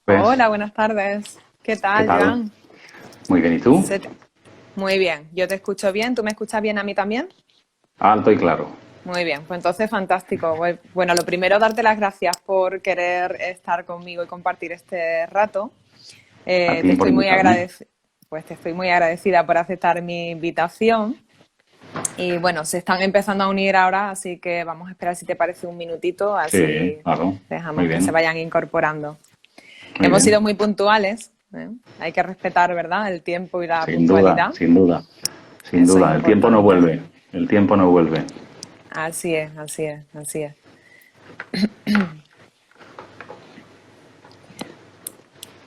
Pues, Hola, buenas tardes. ¿Qué ¿qué tal, tal? Joan? Muy bien, ¿y tú? Se te- Muy bien, yo te escucho bien, ¿tú me escuchas bien a mí también? Alto y claro. Muy bien, pues entonces fantástico. Bueno, lo primero, darte las gracias por querer estar conmigo y compartir este rato. A Te ti por estoy muy invitarme. pues te estoy muy agradecida por aceptar mi invitación. Y bueno, se están empezando a unir ahora, así que vamos a esperar si te parece un minutito, Sí, así claro. Muy dejamos que se bien, vayan incorporando. muy Hemos sido bien. muy puntuales, ¿eh? Hay que respetar, ¿verdad?, el tiempo y la Sin duda, puntualidad. sin duda, sin Eso es duda. El tiempo no importante. vuelve. El tiempo no vuelve. Así es, así es, así es.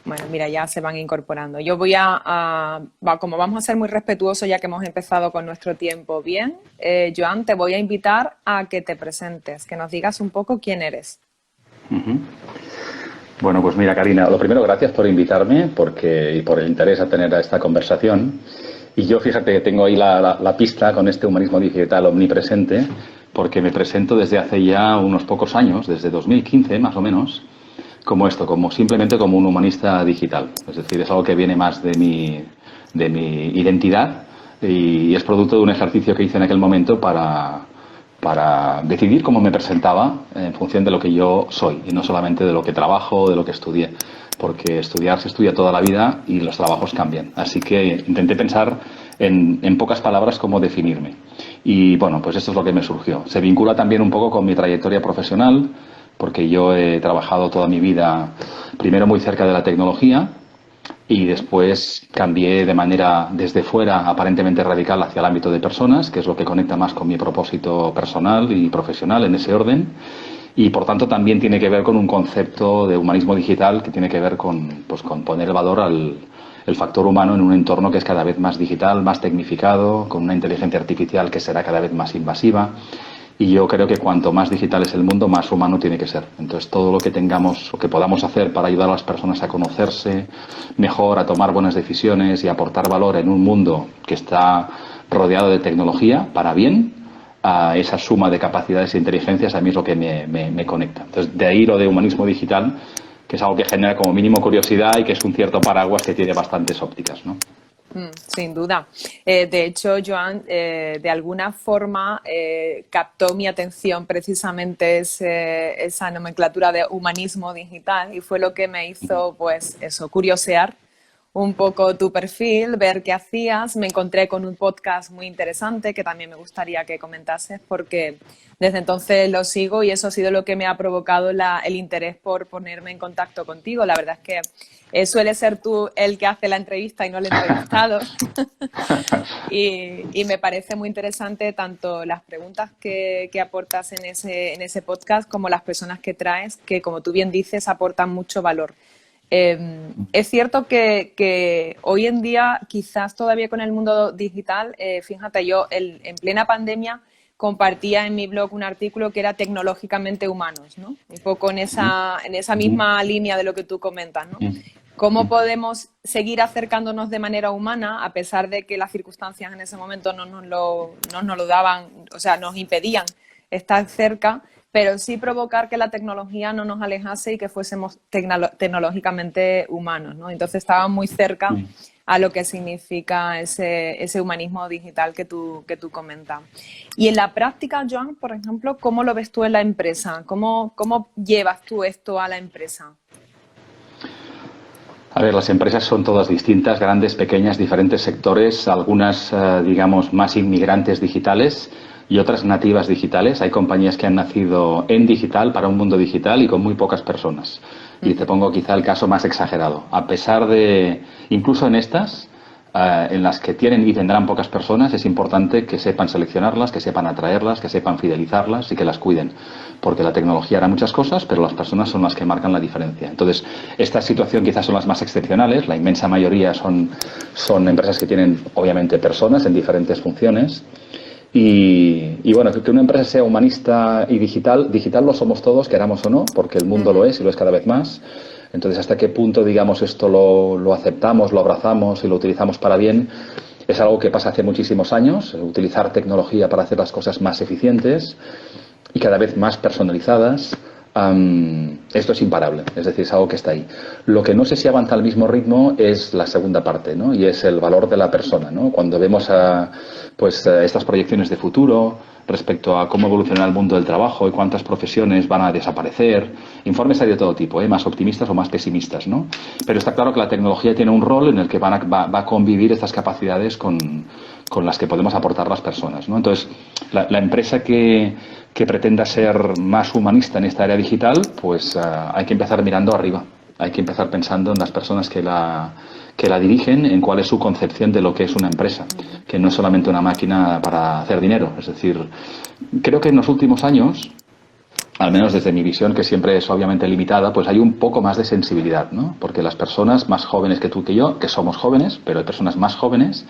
Bueno, mira, ya se van incorporando. Yo voy como vamos a ser muy respetuosos ya que hemos empezado con nuestro tiempo bien, Joan, te voy a invitar a que te presentes, que nos digas un poco quién eres. Ujú. Bueno, pues mira, Karina, lo primero, gracias por invitarme y por el interés a tener a esta conversación. Y yo, fíjate, que tengo ahí la pista con este humanismo digital omnipresente, porque me presento desde hace ya unos pocos años, desde 2015 más o menos, como esto, como simplemente como un humanista digital. Es decir, es algo que viene más de mi identidad y es producto de un ejercicio que hice en aquel momento para decidir cómo me presentaba en función de lo que yo soy y no solamente de lo que trabajo o de lo que estudié. Porque estudiar se estudia toda la vida y los trabajos cambian. Así que intenté pensar en pocas palabras cómo definirme. Y bueno, pues esto es lo que me surgió. Se vincula también un poco con mi trayectoria profesional, porque yo he trabajado toda mi vida primero muy cerca de la tecnología y Ujú. después cambié de manera desde fuera aparentemente radical hacia el ámbito de personas, que es lo que conecta más con mi propósito personal y profesional en ese orden. Y por tanto también tiene que ver con un concepto de humanismo digital que tiene que ver con, pues, con poner el valor al el factor humano en un entorno que es cada vez más digital, más tecnificado, con una inteligencia artificial que será cada vez más invasiva. Y yo creo que cuanto más digital es el mundo, más humano tiene que ser. Entonces, todo lo que tengamos o que podamos hacer para ayudar a las personas a conocerse mejor, a tomar buenas decisiones y aportar valor en un mundo que está rodeado de tecnología, para bien, a esa suma de capacidades e inteligencias a mí es lo que me conecta. Entonces, de ahí lo de humanismo digital, que es algo que genera como mínimo curiosidad y que es un cierto paraguas que tiene bastantes ópticas, ¿no? Sin duda. De hecho, Joan, de alguna forma captó mi atención precisamente esa nomenclatura de humanismo digital y fue lo que me hizo, pues, eso, curiosear un poco tu perfil, ver qué hacías. Me encontré con un podcast muy interesante que también me gustaría que comentases porque desde entonces lo sigo y eso ha sido lo que me ha provocado el interés por ponerme en contacto contigo. La verdad es que suele ser tú el que hace la entrevista y no el entrevistado. Y me parece muy interesante tanto las preguntas que aportas en ese podcast como las personas que traes, que como tú bien dices, aportan mucho valor. Es cierto que hoy en día, quizás todavía con el mundo digital, fíjate, en plena pandemia compartía en mi blog un artículo que era tecnológicamente humanos, ¿no? Un poco en esa misma línea de lo que tú comentas, ¿no? ¿Cómo podemos seguir acercándonos de manera humana a pesar de que las circunstancias en ese momento no nos lo daban, o sea, nos impedían estar cerca, pero sí provocar que la tecnología no nos alejase y que fuésemos tecnológicamente humanos, ¿no? Entonces estaban muy cerca a lo que significa ese humanismo digital que tú comentas. Y en la práctica, Joan, por ejemplo, ¿cómo lo ves tú en la empresa? ¿Cómo llevas tú esto a la empresa? A ver, las empresas son todas distintas, grandes, pequeñas, diferentes sectores, algunas, digamos, más inmigrantes digitales y otras nativas digitales. Hay compañías que han nacido en digital, para un mundo digital y con muy pocas personas. Y te Ujú. pongo quizá el caso más exagerado. A pesar incluso en estas, en las que tienen y tendrán pocas personas, es importante que sepan seleccionarlas, que sepan atraerlas, que sepan fidelizarlas y que las cuiden. Porque la tecnología hará muchas cosas, pero las personas son las que marcan la diferencia. Entonces, esta situación quizás son las más excepcionales. La inmensa mayoría son empresas que tienen, obviamente, personas en diferentes funciones. Y bueno, que una empresa sea humanista y digital lo somos todos, queramos o no, porque el mundo lo Ujú. es y lo es cada vez más. Entonces, hasta qué punto, digamos, esto lo aceptamos, lo abrazamos y lo utilizamos para bien, es algo que pasa hace muchísimos años, utilizar tecnología para hacer las cosas más eficientes y cada vez más personalizadas. esto es imparable, es decir, es algo que está ahí. Lo que no sé si avanza al mismo ritmo es la segunda parte, ¿no? Y es el valor de la persona, ¿no? Cuando vemos estas proyecciones de futuro respecto a cómo evolucionará el mundo del trabajo y cuántas profesiones van a desaparecer, informes hay de todo tipo, más optimistas o más pesimistas, ¿no? Pero está claro que la tecnología tiene un rol en el que va a convivir estas capacidades con las que podemos aportar las personas, ¿no? Entonces, la empresa que pretenda ser más humanista en esta área digital, pues hay que empezar mirando arriba. Hay que empezar pensando en las personas que la dirigen, en cuál es su concepción de lo que es una empresa, que no es solamente una máquina para hacer dinero. Es decir, creo que en los últimos años, al menos desde mi visión, que siempre es obviamente limitada, pues hay un poco más de sensibilidad, ¿no? Porque las personas más jóvenes que tú que yo, que somos jóvenes, pero hay personas más jóvenes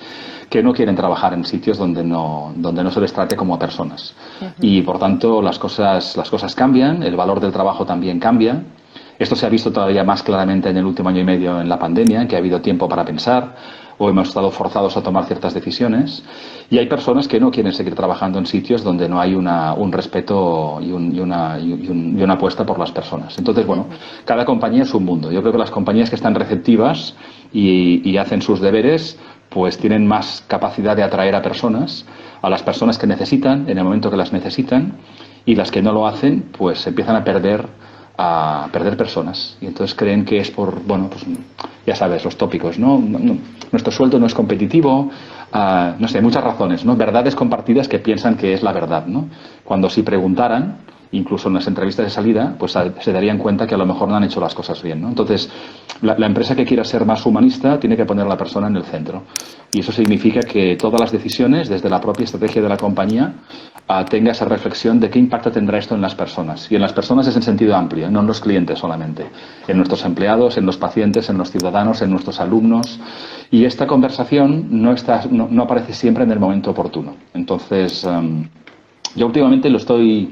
que no quieren trabajar en sitios donde no se les trate como a personas. Y por tanto las cosas cambian, el valor del trabajo también cambia. Esto se ha visto todavía más claramente en el último año y medio en la pandemia, en que ha habido tiempo para pensar o hemos estado forzados a tomar ciertas decisiones. Y hay personas que no quieren seguir trabajando en sitios donde no hay un respeto y una apuesta por las personas. Entonces, bueno, cada compañía es un mundo. Yo creo que las compañías que están receptivas y hacen sus deberes, pues tienen más capacidad de atraer a las personas que necesitan, en el momento que las necesitan, y las que no lo hacen, pues empiezan a perder personas. Y entonces creen que es por, bueno, pues ya sabes, los tópicos, ¿no? Nuestro sueldo no es competitivo, no sé, muchas razones, ¿no? Verdades compartidas que piensan que es la verdad, ¿no? Cuando si preguntaran, incluso en las entrevistas de salida, pues se darían cuenta que a lo mejor no han hecho las cosas bien, ¿no? Entonces, la empresa que quiera ser más humanista tiene que poner a la persona en el centro. Y eso significa que todas las decisiones, desde la propia estrategia de la compañía, tenga esa reflexión de qué impacto tendrá esto en las personas. Y en las personas es en sentido amplio, no en los clientes solamente. En nuestros empleados, en los pacientes, en los ciudadanos, en nuestros alumnos. Y esta conversación no aparece siempre en el momento oportuno. Entonces, yo últimamente lo estoy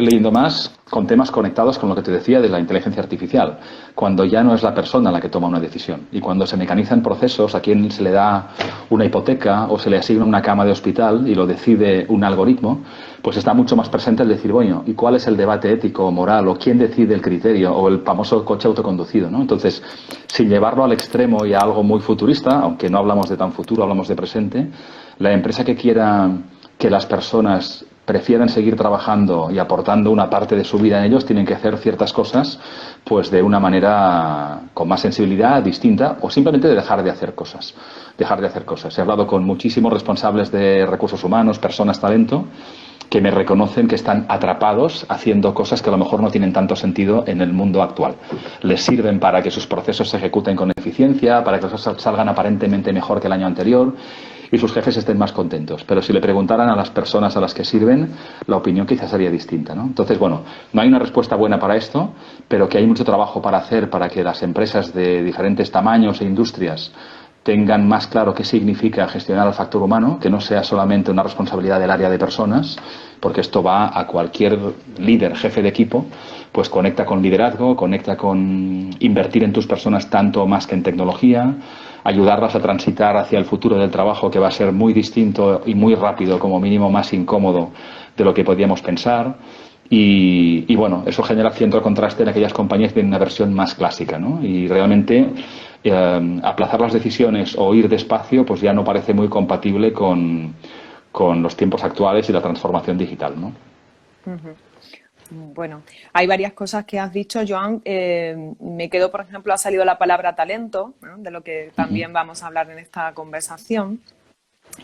leyendo más con temas conectados con lo que te decía de la inteligencia artificial, cuando ya no es la persona la que toma una decisión y cuando se mecanizan procesos, a quien se le da una hipoteca o se le asigna una cama de hospital y lo decide un algoritmo, pues está mucho más presente el decir, bueno, ¿y cuál es el debate ético o moral o quién decide el criterio o el famoso coche autoconducido, ¿no? Entonces, sin llevarlo al extremo y a algo muy futurista, aunque no hablamos de tan futuro, hablamos de presente, la empresa que quiera que las personas prefieran seguir trabajando y aportando una parte de su vida en ellos, tienen que hacer ciertas cosas pues de una manera con más sensibilidad, distinta, o simplemente de dejar de hacer cosas. He hablado con muchísimos responsables de recursos humanos, personas, talento, que me reconocen que están atrapados haciendo cosas que a lo mejor no tienen tanto sentido en el mundo actual. Les sirven para que sus procesos se ejecuten con eficiencia, para que los cosas salgan aparentemente mejor que el año anterior, y sus jefes estén más contentos. Pero si le preguntaran a las personas a las que sirven, la opinión quizás sería distinta, ¿no? Entonces, bueno, no hay una respuesta buena para esto, pero que hay mucho trabajo para hacer para que las empresas de diferentes tamaños e industrias tengan más claro qué significa gestionar el factor humano, que no sea solamente una responsabilidad del área de personas, porque esto va a cualquier líder, jefe de equipo, pues conecta con liderazgo, conecta con invertir en tus personas tanto más que en tecnología, ayudarlas a transitar hacia el futuro del trabajo que va a ser muy distinto y muy rápido, como mínimo más incómodo de lo que podíamos pensar. Y bueno, eso genera cierto contraste en aquellas compañías que tienen una versión más clásica, ¿no? Y realmente aplazar las decisiones o ir despacio pues ya no parece muy compatible con los tiempos actuales y la transformación digital, ¿no? Uh-huh. Bueno, hay varias cosas que has dicho, Joan. Me quedo, por ejemplo, ha salido la palabra talento, ¿no? De lo que también vamos a hablar en esta conversación.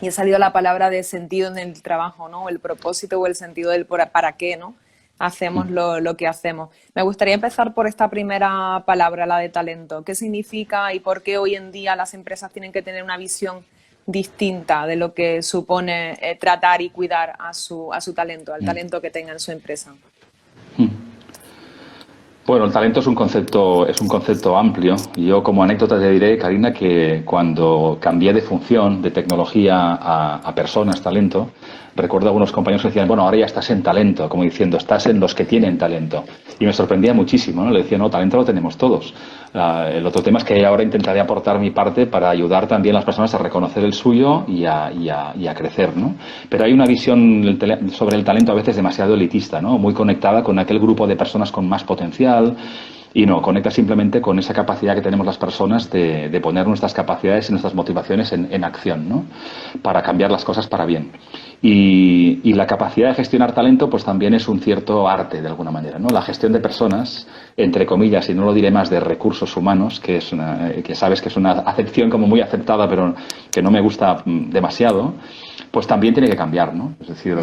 Y ha salido la palabra de sentido en el trabajo, ¿no? El propósito o el sentido del para qué, ¿no? Hacemos lo que hacemos. Me gustaría empezar por esta primera palabra, la de talento. ¿Qué significa y por qué hoy en día las empresas tienen que tener una visión distinta de lo que supone tratar y cuidar a su talento, al talento que tenga en su empresa? Bueno, el talento es un concepto amplio. Yo como anécdota te diré, Karina, que cuando cambié de función de tecnología a personas, talento, recuerdo algunos compañeros que decían, bueno, ahora ya estás en talento, como diciendo, estás en los que tienen talento. Y me sorprendía muchísimo, ¿no? Le decía, no, talento lo tenemos todos. El otro tema es que ahora intentaré aportar mi parte para ayudar también a las personas a reconocer el suyo y a crecer, ¿no? Pero hay una visión sobre el talento a veces demasiado elitista, ¿no? Muy conectada con aquel grupo de personas con más potencial. Y no, conecta simplemente con esa capacidad que tenemos las personas de poner nuestras capacidades y nuestras motivaciones en acción, ¿no? Para cambiar las cosas para bien. Y la capacidad de gestionar talento, pues también es un cierto arte, de alguna manera, ¿no? La gestión de personas, entre comillas, y no lo diré más, de recursos humanos, que sabes que es una acepción como muy aceptada, pero que no me gusta demasiado, pues también tiene que cambiar, ¿no? Es decir,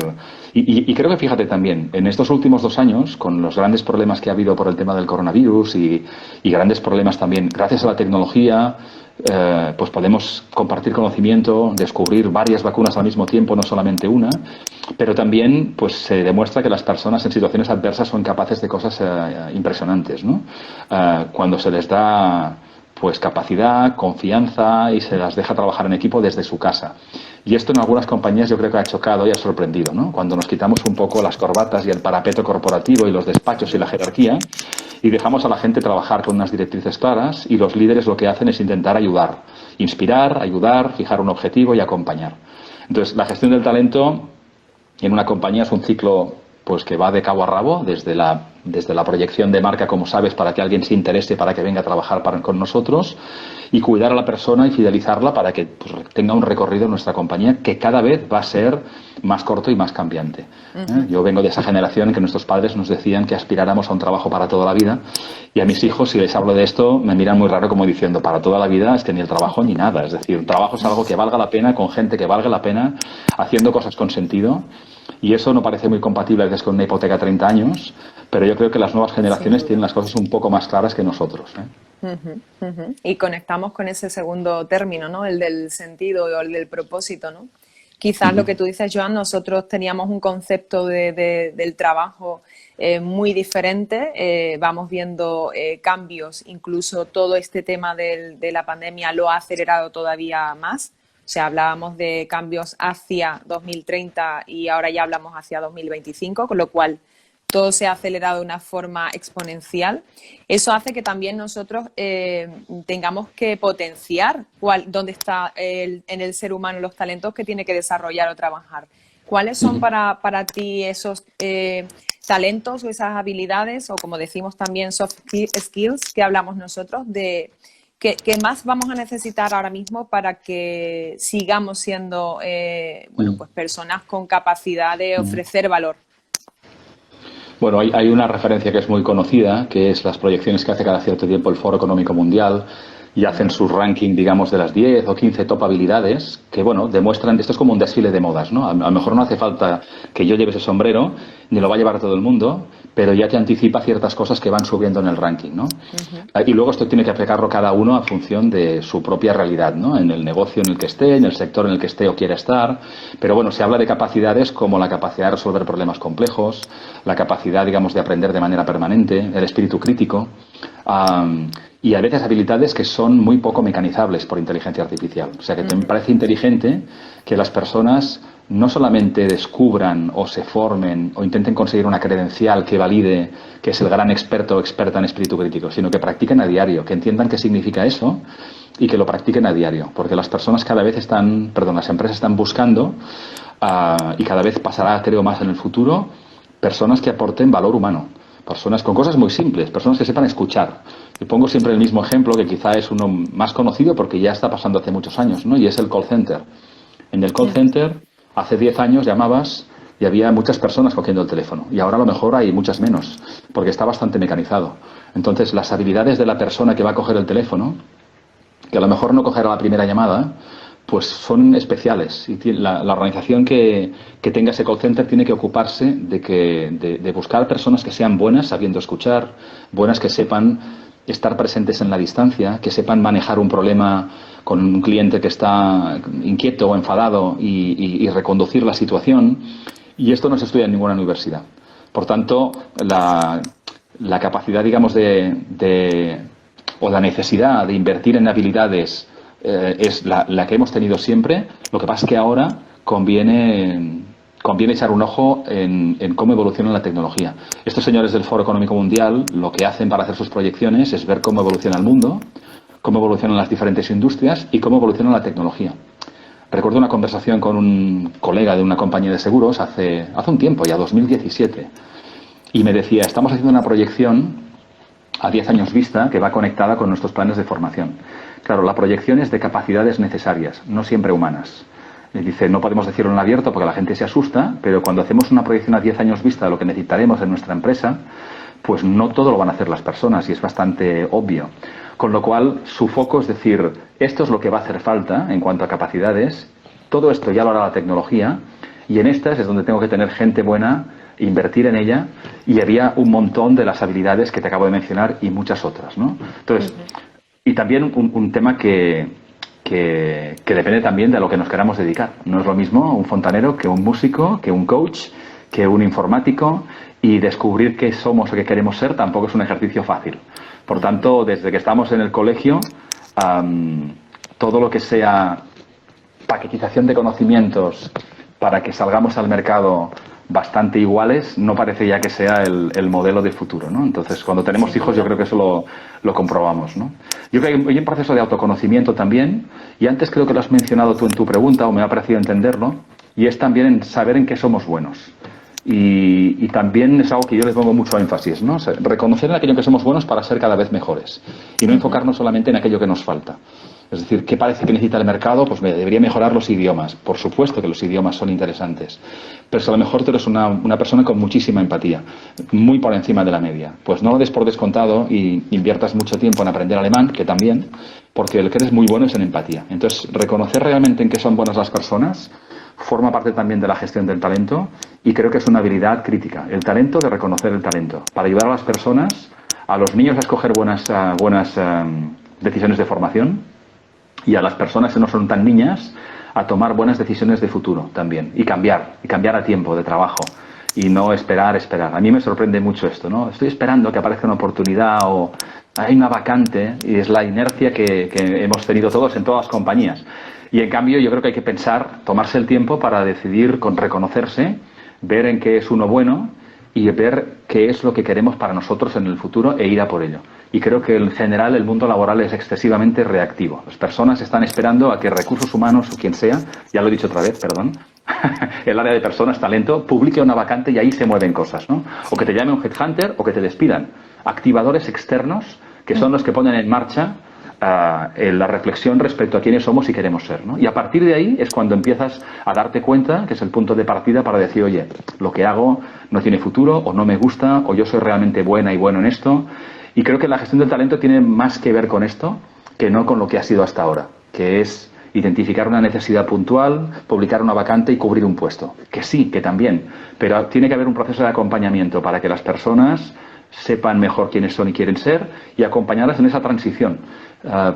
y creo que, fíjate también, en estos últimos 2 años, con los grandes problemas que ha habido por el tema del coronavirus y grandes problemas también, gracias a la tecnología, pues podemos compartir conocimiento, descubrir varias vacunas al mismo tiempo, no solamente una, pero también pues se demuestra que las personas en situaciones adversas son capaces de cosas impresionantes, ¿no? Cuando se les da pues capacidad, confianza y se las deja trabajar en equipo desde su casa. Y esto en algunas compañías yo creo que ha chocado y ha sorprendido, ¿no? Cuando nos quitamos un poco las corbatas y el parapeto corporativo y los despachos y la jerarquía y dejamos a la gente trabajar con unas directrices claras, y los líderes lo que hacen es intentar ayudar, inspirar, ayudar, fijar un objetivo y acompañar. Entonces, la gestión del talento en una compañía es un ciclo pues que va de cabo a rabo, desde la proyección de marca, como sabes, para que alguien se interese, para que venga a trabajar con nosotros, y cuidar a la persona y fidelizarla para que pues, tenga un recorrido en nuestra compañía que cada vez va a ser más corto y más cambiante. Yo vengo de esa generación en que nuestros padres nos decían que aspiráramos a un trabajo para toda la vida, y a mis hijos, si les hablo de esto, me miran muy raro como diciendo, para toda la vida es que ni el trabajo ni nada. Es decir, el trabajo es algo que valga la pena, con gente que valga la pena, haciendo cosas con sentido. Y eso no parece muy compatible a veces con una hipoteca a 30 años, pero yo creo que las nuevas generaciones tienen las cosas un poco más claras que nosotros, ¿eh? Y conectamos con ese segundo término, ¿no? El del sentido o el del propósito, ¿no? Quizás lo que tú dices, Joan, nosotros teníamos un concepto del trabajo muy diferente. Vamos viendo cambios, incluso todo este tema de la pandemia lo ha acelerado todavía más. O sea, hablábamos de cambios hacia 2030 y ahora ya hablamos hacia 2025, con lo cual todo se ha acelerado de una forma exponencial. Eso hace que también nosotros tengamos que potenciar dónde está en el ser humano los talentos que tiene que desarrollar o trabajar. ¿Cuáles son para ti esos talentos o esas habilidades, o como decimos también soft skills que hablamos nosotros, ¿qué más vamos a necesitar ahora mismo para que sigamos siendo pues personas con capacidad de ofrecer valor? Bueno, hay una referencia que es muy conocida, que es las proyecciones que hace cada cierto tiempo el Foro Económico Mundial, y hacen su ranking, digamos, de las 10 o 15 top habilidades, que, bueno, demuestran, esto es como un desfile de modas, ¿no? A lo mejor no hace falta que yo lleve ese sombrero, ni lo va a llevar todo el mundo, pero ya te anticipa ciertas cosas que van subiendo en el ranking, ¿no? Y luego esto tiene que aplicarlo cada uno a función de su propia realidad, ¿no? En el negocio en el que esté, en el sector en el que esté o quiera estar. Pero bueno, se habla de capacidades como la capacidad de resolver problemas complejos, la capacidad, digamos, de aprender de manera permanente, el espíritu crítico, y a veces habilidades que son muy poco mecanizables por inteligencia artificial. O sea, que me parece inteligente que las personas no solamente descubran o se formen o intenten conseguir una credencial que valide que es el gran experto o experta en espíritu crítico, sino que practiquen a diario, que entiendan qué significa eso y que lo practiquen a diario. Porque las personas cada vez las empresas están buscando, y cada vez pasará, creo, más en el futuro, personas que aporten valor humano. Personas con cosas muy simples, personas que sepan escuchar. Y pongo siempre el mismo ejemplo, que quizá es uno más conocido porque ya está pasando hace muchos años, ¿no? Y es el call center. En el call center, hace 10 años llamabas y había muchas personas cogiendo el teléfono. Y ahora a lo mejor hay muchas menos, porque está bastante mecanizado. Entonces, las habilidades de la persona que va a coger el teléfono, que a lo mejor no cogerá la primera llamada, pues son especiales, y la organización que tenga ese call center tiene que ocuparse de buscar personas que sean buenas sabiendo escuchar, buenas que sepan estar presentes en la distancia, que sepan manejar un problema con un cliente que está inquieto o enfadado y reconducir la situación. Y esto no se estudia en ninguna universidad. Por tanto, la capacidad, digamos, o la necesidad de invertir en habilidades es la que hemos tenido siempre. Lo que pasa es que ahora conviene conviene echar un ojo en cómo evoluciona la tecnología. Estos señores del Foro Económico Mundial lo que hacen para hacer sus proyecciones es ver cómo evoluciona el mundo, cómo evolucionan las diferentes industrias y cómo evoluciona la tecnología. Recuerdo una conversación con un colega de una compañía de seguros hace un tiempo, ya 2017, y me decía, estamos haciendo una proyección a 10 años vista que va conectada con nuestros planes de formación. Claro, la proyección es de capacidades necesarias, no siempre humanas. Dice, no podemos decirlo en abierto porque la gente se asusta, pero cuando hacemos una proyección a 10 años vista de lo que necesitaremos en nuestra empresa, pues no todo lo van a hacer las personas y es bastante obvio. Con lo cual, su foco es decir, esto es lo que va a hacer falta en cuanto a capacidades, todo esto ya lo hará la tecnología y en estas es donde tengo que tener gente buena, invertir en ella y había un montón de las habilidades que te acabo de mencionar y muchas otras, ¿no? Entonces, y también un tema que depende también de a lo que nos queramos dedicar. No es lo mismo un fontanero que un músico, que un coach, que un informático y descubrir qué somos o qué queremos ser tampoco es un ejercicio fácil. Por tanto, desde que estamos en el colegio, todo lo que sea paquetización de conocimientos para que salgamos al mercado bastante iguales, no parece ya que sea el modelo de futuro, ¿no? Entonces, cuando tenemos hijos, yo creo que eso lo comprobamos, ¿no? Yo creo que hay un proceso de autoconocimiento también, y antes creo que lo has mencionado tú en tu pregunta, o me ha parecido entenderlo, y es también en saber en qué somos buenos. Y también es algo que yo le pongo mucho énfasis, ¿no? O sea, reconocer en aquello en que somos buenos para ser cada vez mejores, y no enfocarnos solamente en aquello que nos falta. Es decir, ¿qué parece que necesita el mercado? Pues debería mejorar los idiomas. Por supuesto que los idiomas son interesantes. Pero si a lo mejor tú eres una persona con muchísima empatía, muy por encima de la media, pues no lo des por descontado y inviertas mucho tiempo en aprender alemán, que también, porque el que eres muy bueno es en empatía. Entonces, reconocer realmente en qué son buenas las personas forma parte también de la gestión del talento y creo que es una habilidad crítica. El talento de reconocer el talento. Para ayudar a las personas, a los niños a escoger buenas decisiones de formación, y a las personas que no son tan niñas a tomar buenas decisiones de futuro también y cambiar a tiempo de trabajo y no esperar. A mí me sorprende mucho esto, ¿no? Estoy esperando que aparezca una oportunidad o hay una vacante y es la inercia que hemos tenido todos en todas las compañías. Y en cambio yo creo que hay que pensar, tomarse el tiempo para decidir con reconocerse, ver en qué es uno bueno y ver qué es lo que queremos para nosotros en el futuro e ir a por ello. Y creo que en general el mundo laboral es excesivamente reactivo. Las personas están esperando a que recursos humanos o quien sea, ya lo he dicho otra vez, perdón, el área de personas, talento, publique una vacante y ahí se mueven cosas, ¿no? O que te llame un headhunter o que te despidan. Activadores externos que son los que ponen en marcha la reflexión respecto a quiénes somos y queremos ser, ¿no? Y a partir de ahí es cuando empiezas a darte cuenta que es el punto de partida para decir, oye, lo que hago no tiene futuro o no me gusta o yo soy realmente buena y bueno en esto. Y creo que la gestión del talento tiene más que ver con esto que no con lo que ha sido hasta ahora, que es identificar una necesidad puntual, publicar una vacante y cubrir un puesto. Que sí, que también, pero tiene que haber un proceso de acompañamiento para que las personas sepan mejor quiénes son y quieren ser y acompañarlas en esa transición,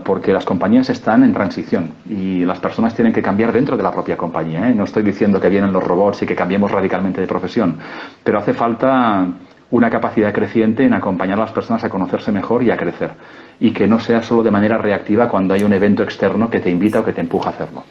porque las compañías están en transición y las personas tienen que cambiar dentro de la propia compañía, ¿eh? No estoy diciendo que vienen los robots y que cambiemos radicalmente de profesión, pero hace falta una capacidad creciente en acompañar a las personas a conocerse mejor y a crecer. Y que no sea solo de manera reactiva cuando hay un evento externo que te invita o que te empuja a hacerlo.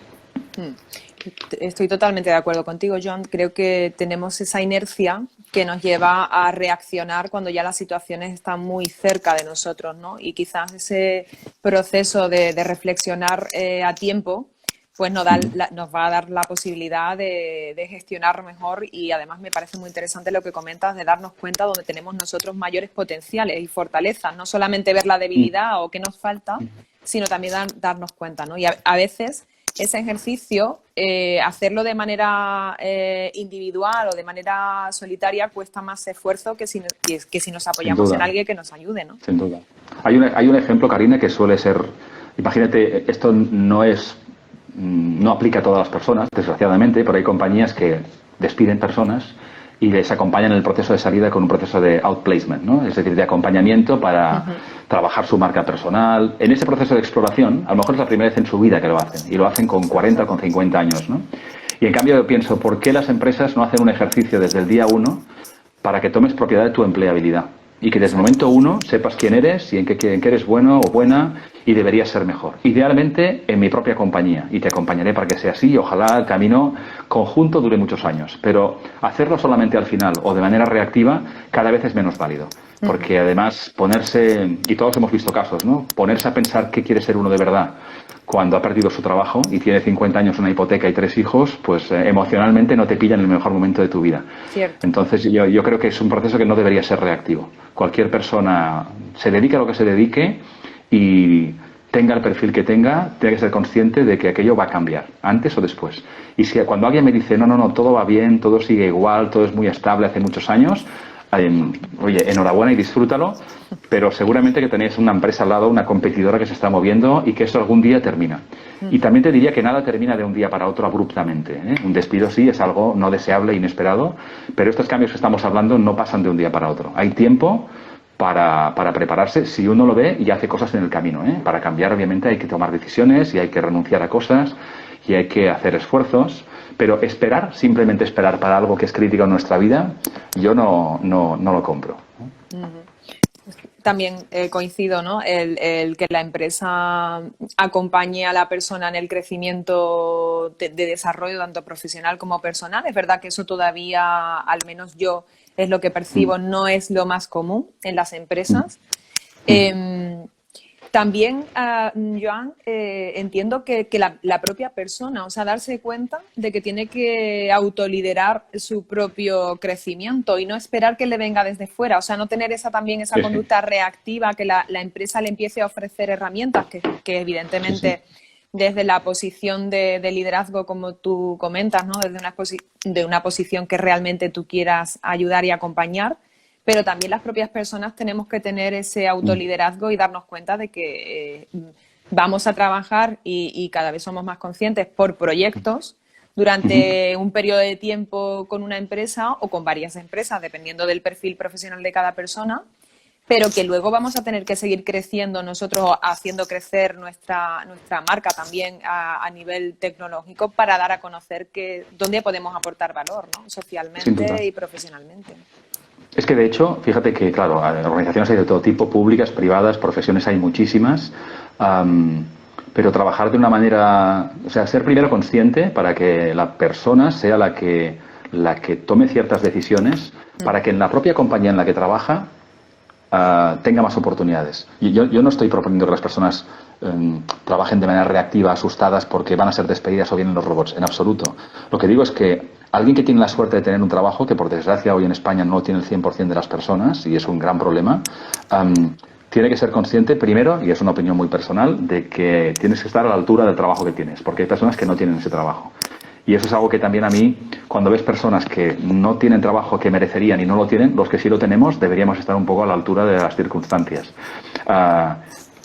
Estoy totalmente de acuerdo contigo, John. Creo que tenemos esa inercia que nos lleva a reaccionar cuando ya las situaciones están muy cerca de nosotros, ¿no? Y quizás ese proceso de reflexionar a tiempo pues nos va a dar la posibilidad de gestionar mejor y además me parece muy interesante lo que comentas de darnos cuenta donde tenemos nosotros mayores potenciales y fortalezas, no solamente ver la debilidad o qué nos falta, sino también darnos cuenta, ¿no? Y a veces ese ejercicio, hacerlo de manera individual o de manera solitaria cuesta más esfuerzo que si nos apoyamos en alguien que nos ayude, ¿no? Sin duda. Hay un ejemplo, Karina, que suele ser, imagínate, esto no aplica a todas las personas, desgraciadamente, pero hay compañías que despiden personas y les acompañan en el proceso de salida con un proceso de outplacement, ¿no? Es decir, de acompañamiento para trabajar su marca personal. En ese proceso de exploración, a lo mejor es la primera vez en su vida que lo hacen, y lo hacen con 40 o con 50 años, ¿no? Y en cambio yo pienso, ¿por qué las empresas no hacen un ejercicio desde el día 1 para que tomes propiedad de tu empleabilidad? y que desde el momento uno sepas quién eres y en qué eres bueno o buena y deberías ser mejor. Idealmente en mi propia compañía, y te acompañaré para que sea así y ojalá el camino conjunto dure muchos años. Pero hacerlo solamente al final o de manera reactiva cada vez es menos válido. Porque además ponerse, y todos hemos visto casos, ¿no? Ponerse a pensar qué quiere ser uno de verdad cuando ha perdido su trabajo y tiene 50 años, una hipoteca y 3 hijos, pues emocionalmente no te pilla en el mejor momento de tu vida. Cierto. Entonces yo creo que es un proceso que no debería ser reactivo. Cualquier persona se dedique a lo que se dedique y tenga el perfil que tenga, tiene que ser consciente de que aquello va a cambiar, antes o después. Y si cuando alguien me dice, no, todo va bien, todo sigue igual, todo es muy estable hace muchos años, oye, enhorabuena y disfrútalo, pero seguramente que tenéis una empresa al lado, una competidora que se está moviendo y que eso algún día termina. Y también te diría que nada termina de un día para otro abruptamente, ¿eh? Un despido sí es algo no deseable, inesperado, pero estos cambios que estamos hablando no pasan de un día para otro. Hay tiempo para prepararse si uno lo ve y hace cosas en el camino, ¿eh? Para cambiar, obviamente, hay que tomar decisiones y hay que renunciar a cosas y hay que hacer esfuerzos. Pero esperar, simplemente esperar para algo que es crítico en nuestra vida, yo no lo compro. También coincido, ¿no? El que la empresa acompañe a la persona en el crecimiento de desarrollo, tanto profesional como personal. Es verdad que eso todavía, al menos yo, es lo que percibo, no es lo más común en las empresas. También, Joan, entiendo que la propia persona, o sea, darse cuenta de que tiene que autoliderar su propio crecimiento y no esperar que le venga desde fuera, o sea, no tener esa conducta reactiva, que la empresa le empiece a ofrecer herramientas que evidentemente desde la posición de liderazgo, como tú comentas, ¿no? Desde una posición que realmente tú quieras ayudar y acompañar. Pero también las propias personas tenemos que tener ese autoliderazgo y darnos cuenta de que vamos a trabajar y cada vez somos más conscientes por proyectos durante un periodo de tiempo con una empresa o con varias empresas, dependiendo del perfil profesional de cada persona, pero que luego vamos a tener que seguir creciendo nosotros, haciendo crecer nuestra marca también a nivel tecnológico para dar a conocer dónde podemos aportar valor, ¿no? Socialmente y profesionalmente. Es que, de hecho, fíjate que, claro, organizaciones hay de todo tipo, públicas, privadas, profesiones hay muchísimas, pero trabajar de una manera, o sea, ser primero consciente para que la persona sea la que tome ciertas decisiones, para que en la propia compañía en la que trabaja tenga más oportunidades. Y yo no estoy proponiendo que las personas trabajen de manera reactiva, asustadas porque van a ser despedidas o vienen los robots, en absoluto. Lo que digo es que alguien que tiene la suerte de tener un trabajo, que por desgracia hoy en España no tiene el 100% de las personas, y es un gran problema, tiene que ser consciente primero, y es una opinión muy personal, de que tienes que estar a la altura del trabajo que tienes, porque hay personas que no tienen ese trabajo. Y eso es algo que también a mí, cuando ves personas que no tienen trabajo que merecerían y no lo tienen, los que sí lo tenemos deberíamos estar un poco a la altura de las circunstancias.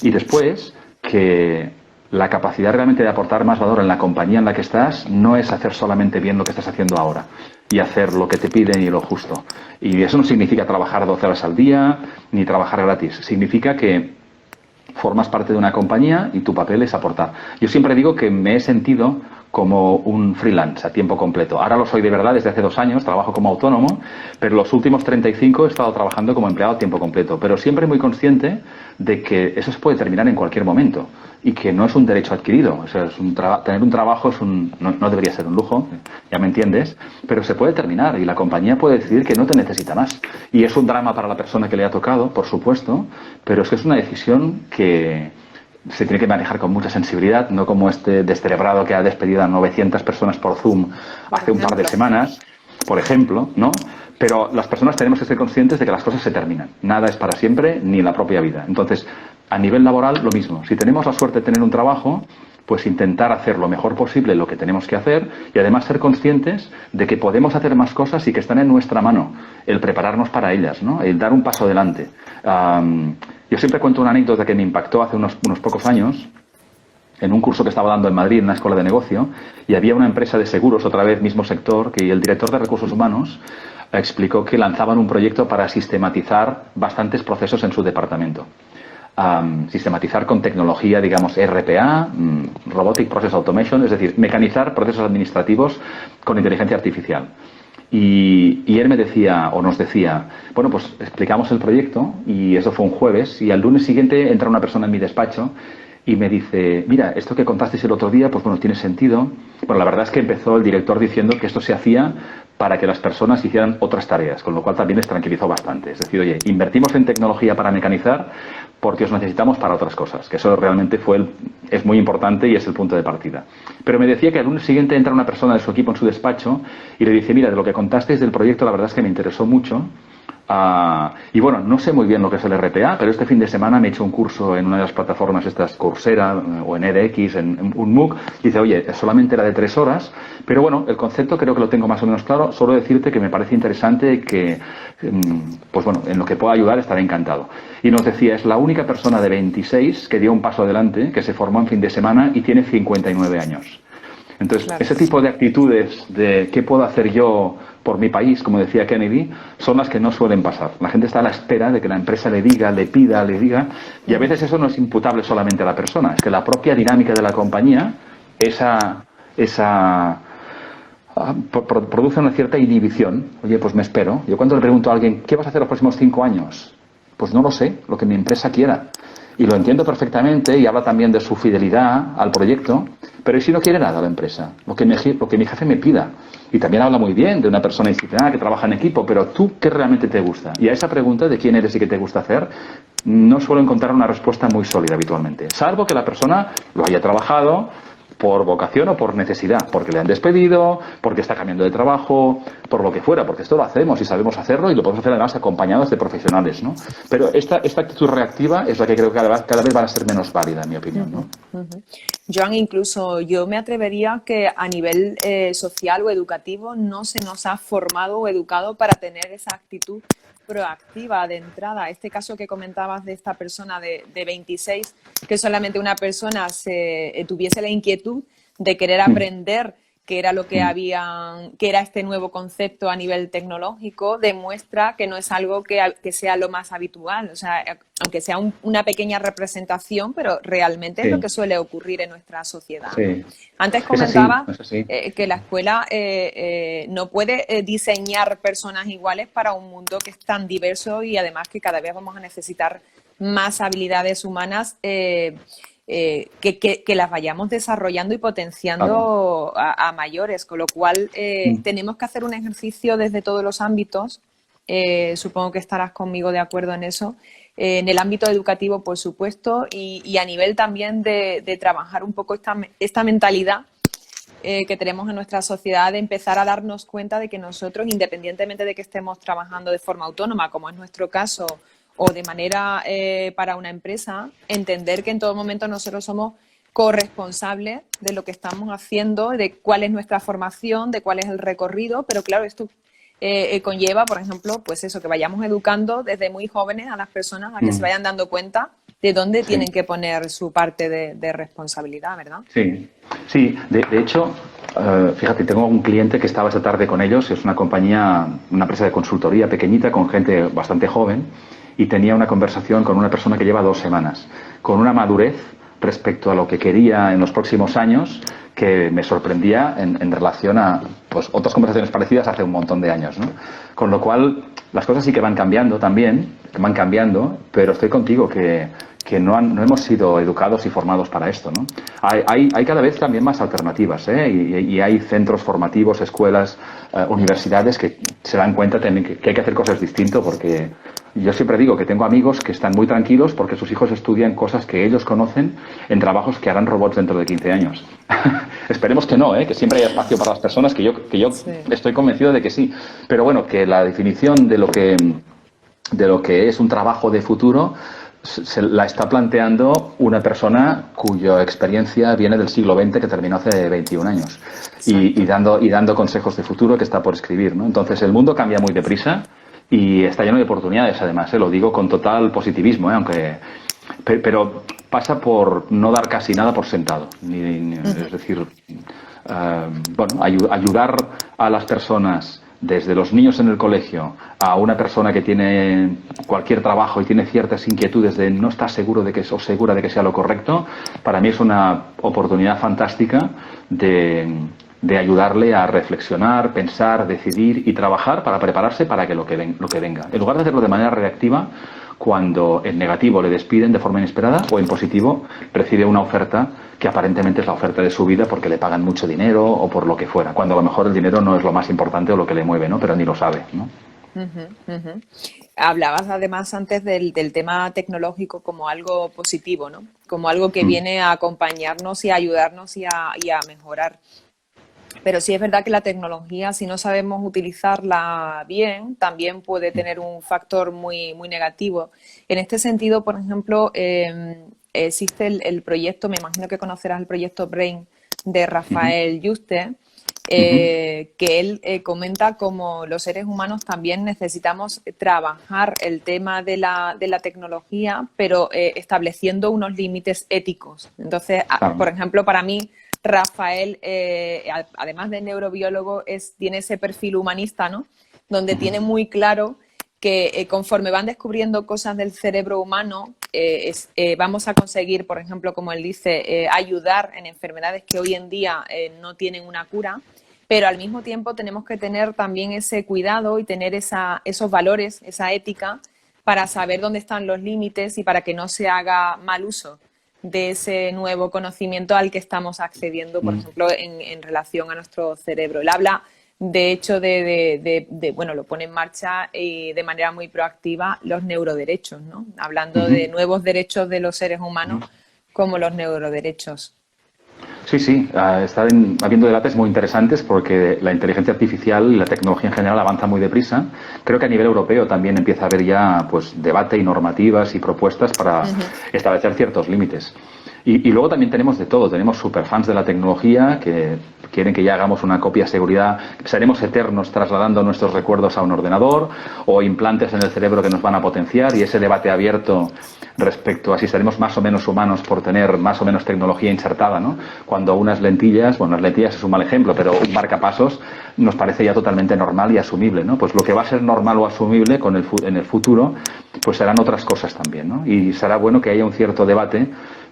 Y después, que la capacidad realmente de aportar más valor en la compañía en la que estás no es hacer solamente bien lo que estás haciendo ahora y hacer lo que te piden y lo justo. Y eso no significa trabajar 12 horas al día ni trabajar gratis. Significa que formas parte de una compañía y tu papel es aportar. Yo siempre digo que me he sentido como un freelance a tiempo completo. Ahora lo soy de verdad desde hace 2 años, trabajo como autónomo, pero los últimos 35 he estado trabajando como empleado a tiempo completo. Pero siempre muy consciente de que eso se puede terminar en cualquier momento y que no es un derecho adquirido. O sea, tener un trabajo no debería ser un lujo, ya me entiendes, pero se puede terminar y la compañía puede decidir que no te necesita más. Y es un drama para la persona que le ha tocado, por supuesto, pero es que es una decisión que se tiene que manejar con mucha sensibilidad, no como este descerebrado que ha despedido a 900 personas por Zoom hace un par de semanas, por ejemplo, ¿no? Pero las personas tenemos que ser conscientes de que las cosas se terminan. Nada es para siempre, ni la propia vida. Entonces, a nivel laboral, lo mismo. Si tenemos la suerte de tener un trabajo, pues intentar hacer lo mejor posible lo que tenemos que hacer y además ser conscientes de que podemos hacer más cosas y que están en nuestra mano, el prepararnos para ellas, ¿no? El dar un paso adelante. Yo siempre cuento una anécdota que me impactó hace unos pocos años en un curso que estaba dando en Madrid, en una escuela de negocio, y había una empresa de seguros, otra vez mismo sector, que el director de recursos humanos explicó que lanzaban un proyecto para sistematizar bastantes procesos en su departamento. Sistematizar con tecnología, digamos, RPA, Robotic Process Automation, es decir, mecanizar procesos administrativos con inteligencia artificial. Y él me decía, o nos decía, bueno, pues explicamos el proyecto y eso fue un jueves y al lunes siguiente entra una persona en mi despacho y me dice, mira, esto que contasteis el otro día, pues bueno, tiene sentido. Bueno, la verdad es que empezó el director diciendo que esto se hacía para que las personas hicieran otras tareas, con lo cual también les tranquilizó bastante. Es decir, oye, invertimos en tecnología para mecanizar porque os necesitamos para otras cosas, que eso realmente es muy importante y es el punto de partida. Pero me decía que al lunes siguiente entra una persona de su equipo en su despacho y le dice, mira, de lo que contasteis del proyecto, la verdad es que me interesó mucho. Y bueno, no sé muy bien lo que es el RPA, pero este fin de semana me he hecho un curso en una de las plataformas estas, Coursera o en edX, en un MOOC, y dice, oye, solamente era de 3 horas, pero bueno, el concepto creo que lo tengo más o menos claro, solo decirte que me parece interesante y que, pues bueno, en lo que pueda ayudar estaré encantado. Y nos decía, es la única persona de 26 que dio un paso adelante, que se formó en fin de semana y tiene 59 años. Entonces, Claro. ese tipo de actitudes de qué puedo hacer yo por mi país, como decía Kennedy, son las que no suelen pasar. La gente está a la espera de que la empresa le diga, le pida, le diga, y a veces eso no es imputable solamente a la persona, es que la propia dinámica de la compañía, produce una cierta inhibición. Oye, pues me espero. Yo cuando le pregunto a alguien, ¿qué vas a hacer los próximos 5 años? Pues no lo sé, lo que mi empresa quiera. Y lo entiendo perfectamente y habla también de su fidelidad al proyecto, pero ¿y si no quiere nada la empresa? Lo que mi jefe me pida. Y también habla muy bien de una persona disciplinada que trabaja en equipo, pero ¿tú qué realmente te gusta? Y a esa pregunta de quién eres y qué te gusta hacer, no suelo encontrar una respuesta muy sólida habitualmente, salvo que la persona lo haya trabajado por vocación o por necesidad, porque le han despedido, porque está cambiando de trabajo, por lo que fuera, porque esto lo hacemos y sabemos hacerlo y lo podemos hacer además acompañados de profesionales, ¿no? Pero esta actitud reactiva es la que creo que cada vez va a ser menos válida, en mi opinión, ¿no? Joan, incluso yo me atrevería que a nivel social o educativo no se nos ha formado o educado para tener esa actitud proactiva de entrada. Este caso que comentabas de esta persona de 26, que solamente una persona tuviese la inquietud de querer aprender qué era lo que que era este nuevo concepto a nivel tecnológico, demuestra que no es algo que sea lo más habitual. O sea, aunque sea una pequeña representación, pero realmente es lo que suele ocurrir en nuestra sociedad. Sí. Antes comentaba Es así. que la escuela no puede diseñar personas iguales para un mundo que es tan diverso y además que cada vez vamos a necesitar más habilidades humanas que las vayamos desarrollando y potenciando a mayores, con lo cual tenemos que hacer un ejercicio desde todos los ámbitos. Supongo que estarás conmigo de acuerdo en eso. En el ámbito educativo, por supuesto, y a nivel también de trabajar un poco esta mentalidad que tenemos en nuestra sociedad, de empezar a darnos cuenta de que nosotros, independientemente de que estemos trabajando de forma autónoma, como es nuestro caso, o de manera para una empresa, entender que en todo momento nosotros somos corresponsables de lo que estamos haciendo, de cuál es nuestra formación, de cuál es el recorrido, pero claro, esto conlleva, por ejemplo, pues eso, que vayamos educando desde muy jóvenes a las personas a que se vayan dando cuenta de dónde tienen que poner su parte de responsabilidad, ¿verdad? Sí, sí. De hecho, fíjate, tengo un cliente que estaba esta tarde con ellos, es una compañía, una empresa de consultoría pequeñita con gente bastante joven, y tenía una conversación con una persona que lleva 2 semanas, con una madurez respecto a lo que quería en los próximos años que me sorprendía en relación a pues otras conversaciones parecidas hace un montón de años, ¿no? Con lo cual, las cosas sí que van cambiando también, pero estoy contigo que no hemos sido educados y formados para esto, ¿no? Hay cada vez también más alternativas, ¿eh? Y hay centros formativos, escuelas, universidades que se dan cuenta también que hay que hacer cosas distintas, porque yo siempre digo que tengo amigos que están muy tranquilos porque sus hijos estudian cosas que ellos conocen en trabajos que harán robots dentro de 15 años. Esperemos que no, que siempre haya espacio para las personas, que yo sí. Estoy convencido de que sí. Pero bueno, que la definición de lo que es un trabajo de futuro se la está planteando una persona cuya experiencia viene del siglo XX, que terminó hace 21 años, y dando consejos de futuro que está por escribir, ¿no? Entonces, el mundo cambia muy deprisa y está lleno de oportunidades, además, lo digo con total positivismo, pero pasa por no dar casi nada por sentado. Es decir, ayudar a las personas, desde los niños en el colegio a una persona que tiene cualquier trabajo y tiene ciertas inquietudes de no estar seguro de que o segura de que sea lo correcto, para mí es una oportunidad fantástica de de ayudarle a reflexionar, pensar, decidir y trabajar para prepararse para que lo que venga. En lugar de hacerlo de manera reactiva, cuando en negativo le despiden de forma inesperada o en positivo recibe una oferta que aparentemente es la oferta de su vida porque le pagan mucho dinero o por lo que fuera, cuando a lo mejor el dinero no es lo más importante o lo que le mueve, ¿no? Pero ni lo sabe, ¿no? Ujú, ujú. Hablabas además antes del tema tecnológico como algo positivo, ¿no? Como algo que viene a acompañarnos y a ayudarnos y a mejorar. Pero sí es verdad que la tecnología, si no sabemos utilizarla bien, también puede tener un factor muy negativo. En este sentido, por ejemplo, existe el proyecto, me imagino que conocerás el proyecto Brain de Rafael Yuste, que él comenta cómo los seres humanos también necesitamos trabajar el tema de la tecnología, pero estableciendo unos límites éticos. Entonces, Claro. por ejemplo, para mí, Rafael, además de neurobiólogo, tiene ese perfil humanista, ¿no? Donde tiene muy claro que conforme van descubriendo cosas del cerebro humano, vamos a conseguir, por ejemplo, como él dice, ayudar en enfermedades que hoy en día no tienen una cura, pero al mismo tiempo tenemos que tener también ese cuidado y tener esos valores, esa ética, para saber dónde están los límites y para que no se haga mal uso de ese nuevo conocimiento al que estamos accediendo, por ejemplo, en relación a nuestro cerebro. Él habla, de hecho, bueno, lo pone en marcha y de manera muy proactiva los neuroderechos, ¿no? Hablando de nuevos derechos de los seres humanos como los neuroderechos. Sí, sí, habiendo debates muy interesantes porque la inteligencia artificial y la tecnología en general avanza muy deprisa. Creo que a nivel europeo también empieza a haber ya pues debate y normativas y propuestas para establecer ciertos límites. Y luego también tenemos de todo, tenemos superfans de la tecnología que quieren que ya hagamos una copia de seguridad, seremos eternos trasladando nuestros recuerdos a un ordenador o implantes en el cerebro que nos van a potenciar y ese debate abierto respecto a si seremos más o menos humanos por tener más o menos tecnología insertada, ¿no? Cuando unas lentillas, bueno, las lentillas es un mal ejemplo, pero un marcapasos nos parece ya totalmente normal y asumible, ¿no? Pues lo que va a ser normal o asumible en el futuro, pues serán otras cosas también, ¿no? Y será bueno que haya un cierto debate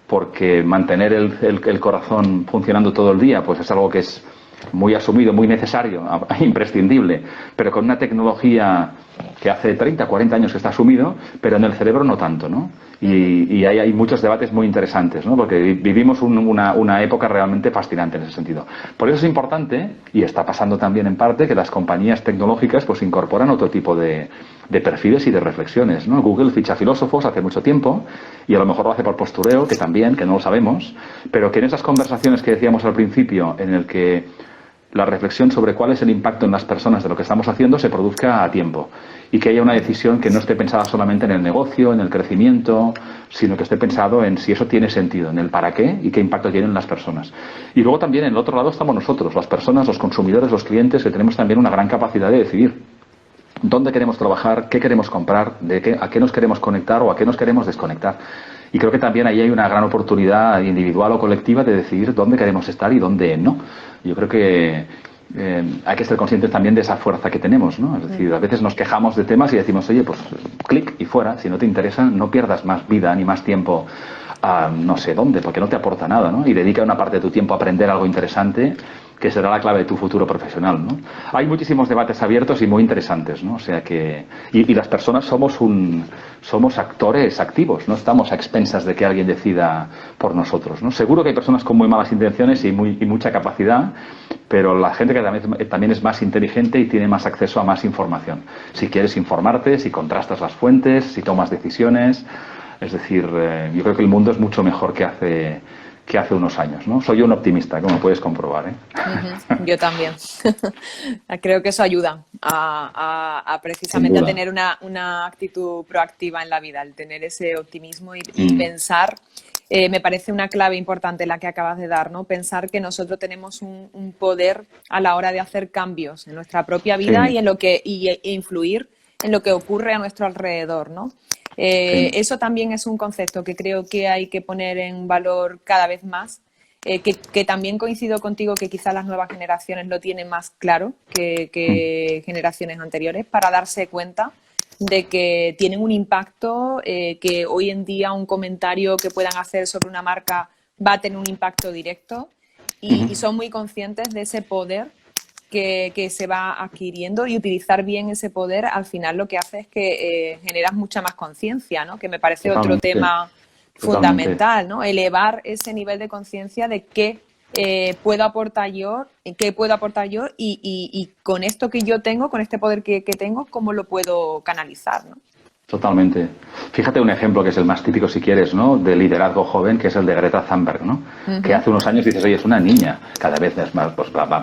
porque mantener el corazón funcionando todo el día, pues es algo que es muy asumido, muy necesario, imprescindible, pero con una tecnología que hace 30, 40 años que está asumido, pero en el cerebro no tanto, ¿no? Y hay muchos debates muy interesantes, ¿no? Porque vivimos una época realmente fascinante en ese sentido. Por eso es importante, y está pasando también en parte, que las compañías tecnológicas pues incorporan otro tipo de perfiles y de reflexiones, ¿no? Google ficha filósofos hace mucho tiempo, y a lo mejor lo hace por postureo, que también, que no lo sabemos, pero que en esas conversaciones que decíamos al principio, en el que la reflexión sobre cuál es el impacto en las personas de lo que estamos haciendo se produzca a tiempo y que haya una decisión que no esté pensada solamente en el negocio, en el crecimiento, sino que esté pensado en si eso tiene sentido, en el para qué y qué impacto tienen las personas. Y luego también en el otro lado estamos nosotros, las personas, los consumidores, los clientes, que tenemos también una gran capacidad de decidir dónde queremos trabajar, qué queremos comprar, a qué nos queremos conectar o a qué nos queremos desconectar. Y creo que también ahí hay una gran oportunidad individual o colectiva de decidir dónde queremos estar y dónde no. Yo creo que hay que ser conscientes también de esa fuerza que tenemos, ¿no? Es decir, a veces nos quejamos de temas y decimos, oye, pues clic y fuera, si no te interesa, no pierdas más vida ni más tiempo a no sé dónde, porque no te aporta nada, ¿no? Y dedica una parte de tu tiempo a aprender algo interesante que será la clave de tu futuro profesional, ¿no? Hay muchísimos debates abiertos y muy interesantes, ¿no? O sea que... Y las personas somos actores activos, no estamos a expensas de que alguien decida por nosotros, ¿no? Seguro que hay personas con muy malas intenciones y mucha capacidad, pero la gente que también es más inteligente y tiene más acceso a más información. Si quieres informarte, si contrastas las fuentes, si tomas decisiones... Es decir, yo creo que el mundo es mucho mejor que hace unos años, ¿no? Soy un optimista, como puedes comprobar, ¿eh? Yo también. Creo que eso ayuda Sin precisamente a duda. tener una actitud proactiva en la vida, el tener ese optimismo y pensar, me parece una clave importante la que acabas de dar, ¿no? Pensar que nosotros tenemos un poder a la hora de hacer cambios en nuestra propia vida Sí, e influir en lo que ocurre a nuestro alrededor, ¿no? sí. Eso también es un concepto que creo que hay que poner en valor cada vez más, que también coincido contigo que quizás las nuevas generaciones lo tienen más claro que generaciones anteriores para darse cuenta de que tienen un impacto, que hoy en día un comentario que puedan hacer sobre una marca va a tener un impacto directo y son muy conscientes de ese poder que se va adquiriendo, y utilizar bien ese poder al final lo que hace es que generas mucha más conciencia, ¿no? Que me parece otro tema fundamental, ¿no? Elevar ese nivel de conciencia de qué puedo aportar yo, y con esto que yo tengo, con este poder que tengo, cómo lo puedo canalizar, ¿no? Totalmente. Fíjate un ejemplo que es el más típico, si quieres, ¿no? De liderazgo joven, que es el de Greta Thunberg, ¿no? Que hace unos años dices, oye, es una niña, cada vez es más, pues cada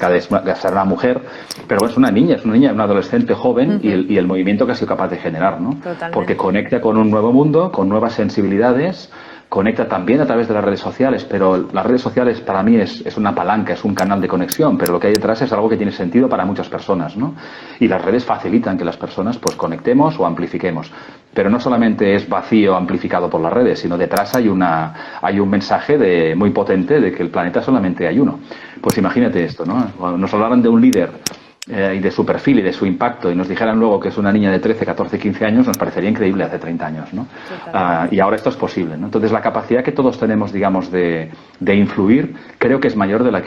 vez va a ser una mujer, pero es una niña, una adolescente joven, y el movimiento que ha sido capaz de generar, ¿no? Totalmente. Porque conecta con un nuevo mundo, con nuevas sensibilidades, conecta también a través de las redes sociales, pero las redes sociales para mí es una palanca, es un canal de conexión, pero lo que hay detrás es algo que tiene sentido para muchas personas, ¿no? Y las redes facilitan que las personas pues conectemos o amplifiquemos. Pero no solamente es vacío amplificado por las redes, sino detrás hay un mensaje muy potente de que el planeta solamente hay uno. Pues imagínate esto, ¿no? Cuando nos hablaran de un líder y de su perfil y de su impacto, y nos dijeran luego que es una niña de 13, 14, 15 años, nos parecería increíble hace 30 años, ¿no? Y ahora esto es posible, ¿no? Entonces la capacidad que todos tenemos, digamos, de influir, creo que es mayor de la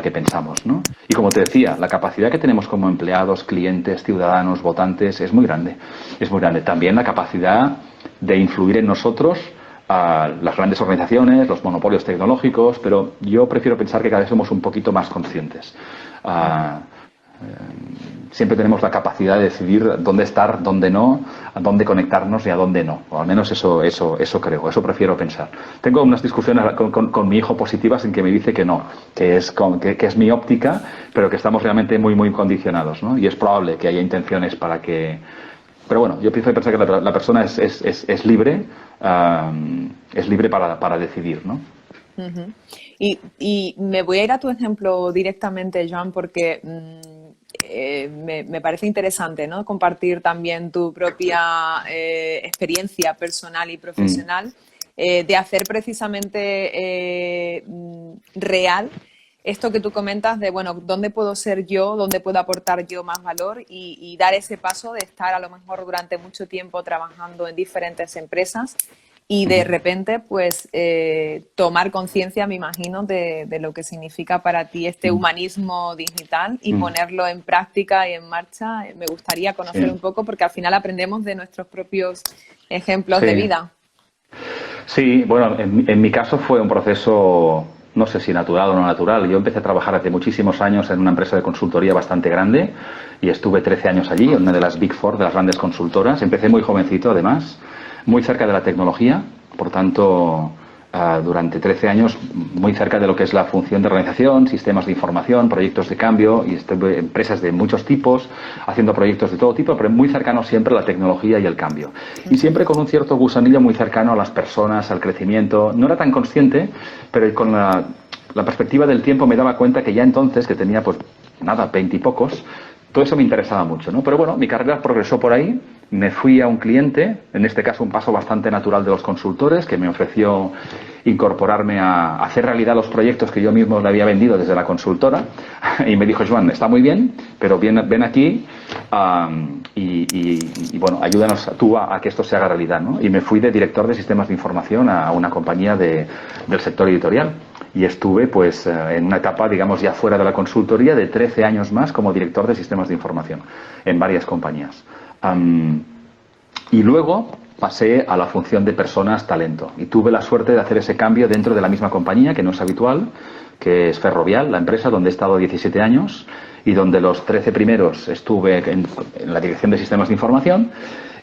que pensamos, ¿no? Y como te decía, la capacidad que tenemos como empleados, clientes, ciudadanos, votantes, es muy grande. Es muy grande. También la capacidad de influir en nosotros, las grandes organizaciones, los monopolios tecnológicos, pero yo prefiero pensar que cada vez somos un poquito más conscientes. Siempre tenemos la capacidad de decidir dónde estar, dónde no, a dónde conectarnos y a dónde no. O al menos eso creo, eso prefiero pensar. Tengo unas discusiones con mi hijo positivas en que me dice que no, que es mi óptica, pero que estamos realmente muy, muy condicionados, ¿no? Y es probable que haya intenciones para que... Pero bueno, yo pienso que la persona es libre, es libre para decidir, ¿no? Y me voy a ir a tu ejemplo directamente, Joan, porque me parece interesante, ¿no? Compartir también tu propia experiencia personal y profesional, de hacer precisamente real esto que tú comentas de, bueno, ¿dónde puedo ser yo? ¿Dónde puedo aportar yo más valor? Y dar ese paso de estar a lo mejor durante mucho tiempo trabajando en diferentes empresas y de repente, pues, tomar conciencia, me imagino, de lo que significa para ti este humanismo digital y ponerlo en práctica y en marcha. Me gustaría conocer un poco, porque al final aprendemos de nuestros propios ejemplos de vida. Sí, bueno, en mi caso fue un proceso, no sé si natural o no natural. Yo empecé a trabajar hace muchísimos años en una empresa de consultoría bastante grande y estuve 13 años allí, en una de las Big Four, de las grandes consultoras. Empecé muy jovencito, además, muy cerca de la tecnología, por tanto, durante 13 años muy cerca de lo que es la función de organización, sistemas de información, proyectos de cambio, y empresas de muchos tipos, haciendo proyectos de todo tipo, pero muy cercano siempre a la tecnología y el cambio. Y siempre con un cierto gusanillo muy cercano a las personas, al crecimiento. No era tan consciente, pero con la perspectiva del tiempo me daba cuenta que ya entonces, que tenía pues nada, 20 y pocos, todo eso me interesaba mucho, ¿no? Pero bueno, mi carrera progresó por ahí, me fui a un cliente, en este caso un paso bastante natural de los consultores, que me ofreció incorporarme a hacer realidad los proyectos que yo mismo le había vendido desde la consultora, y me dijo, Joan, está muy bien, pero ven aquí y bueno, ayúdanos tú a que esto se haga realidad, ¿no? Y me fui de director de sistemas de información a una compañía del sector editorial. Y estuve pues en una etapa, digamos, ya fuera de la consultoría, de 13 años más como director de sistemas de información en varias compañías. Y luego pasé a la función de personas talento. Y tuve la suerte de hacer ese cambio dentro de la misma compañía, que no es habitual, que es Ferrovial, la empresa donde he estado 17 años y donde los 13 primeros estuve en la dirección de sistemas de información.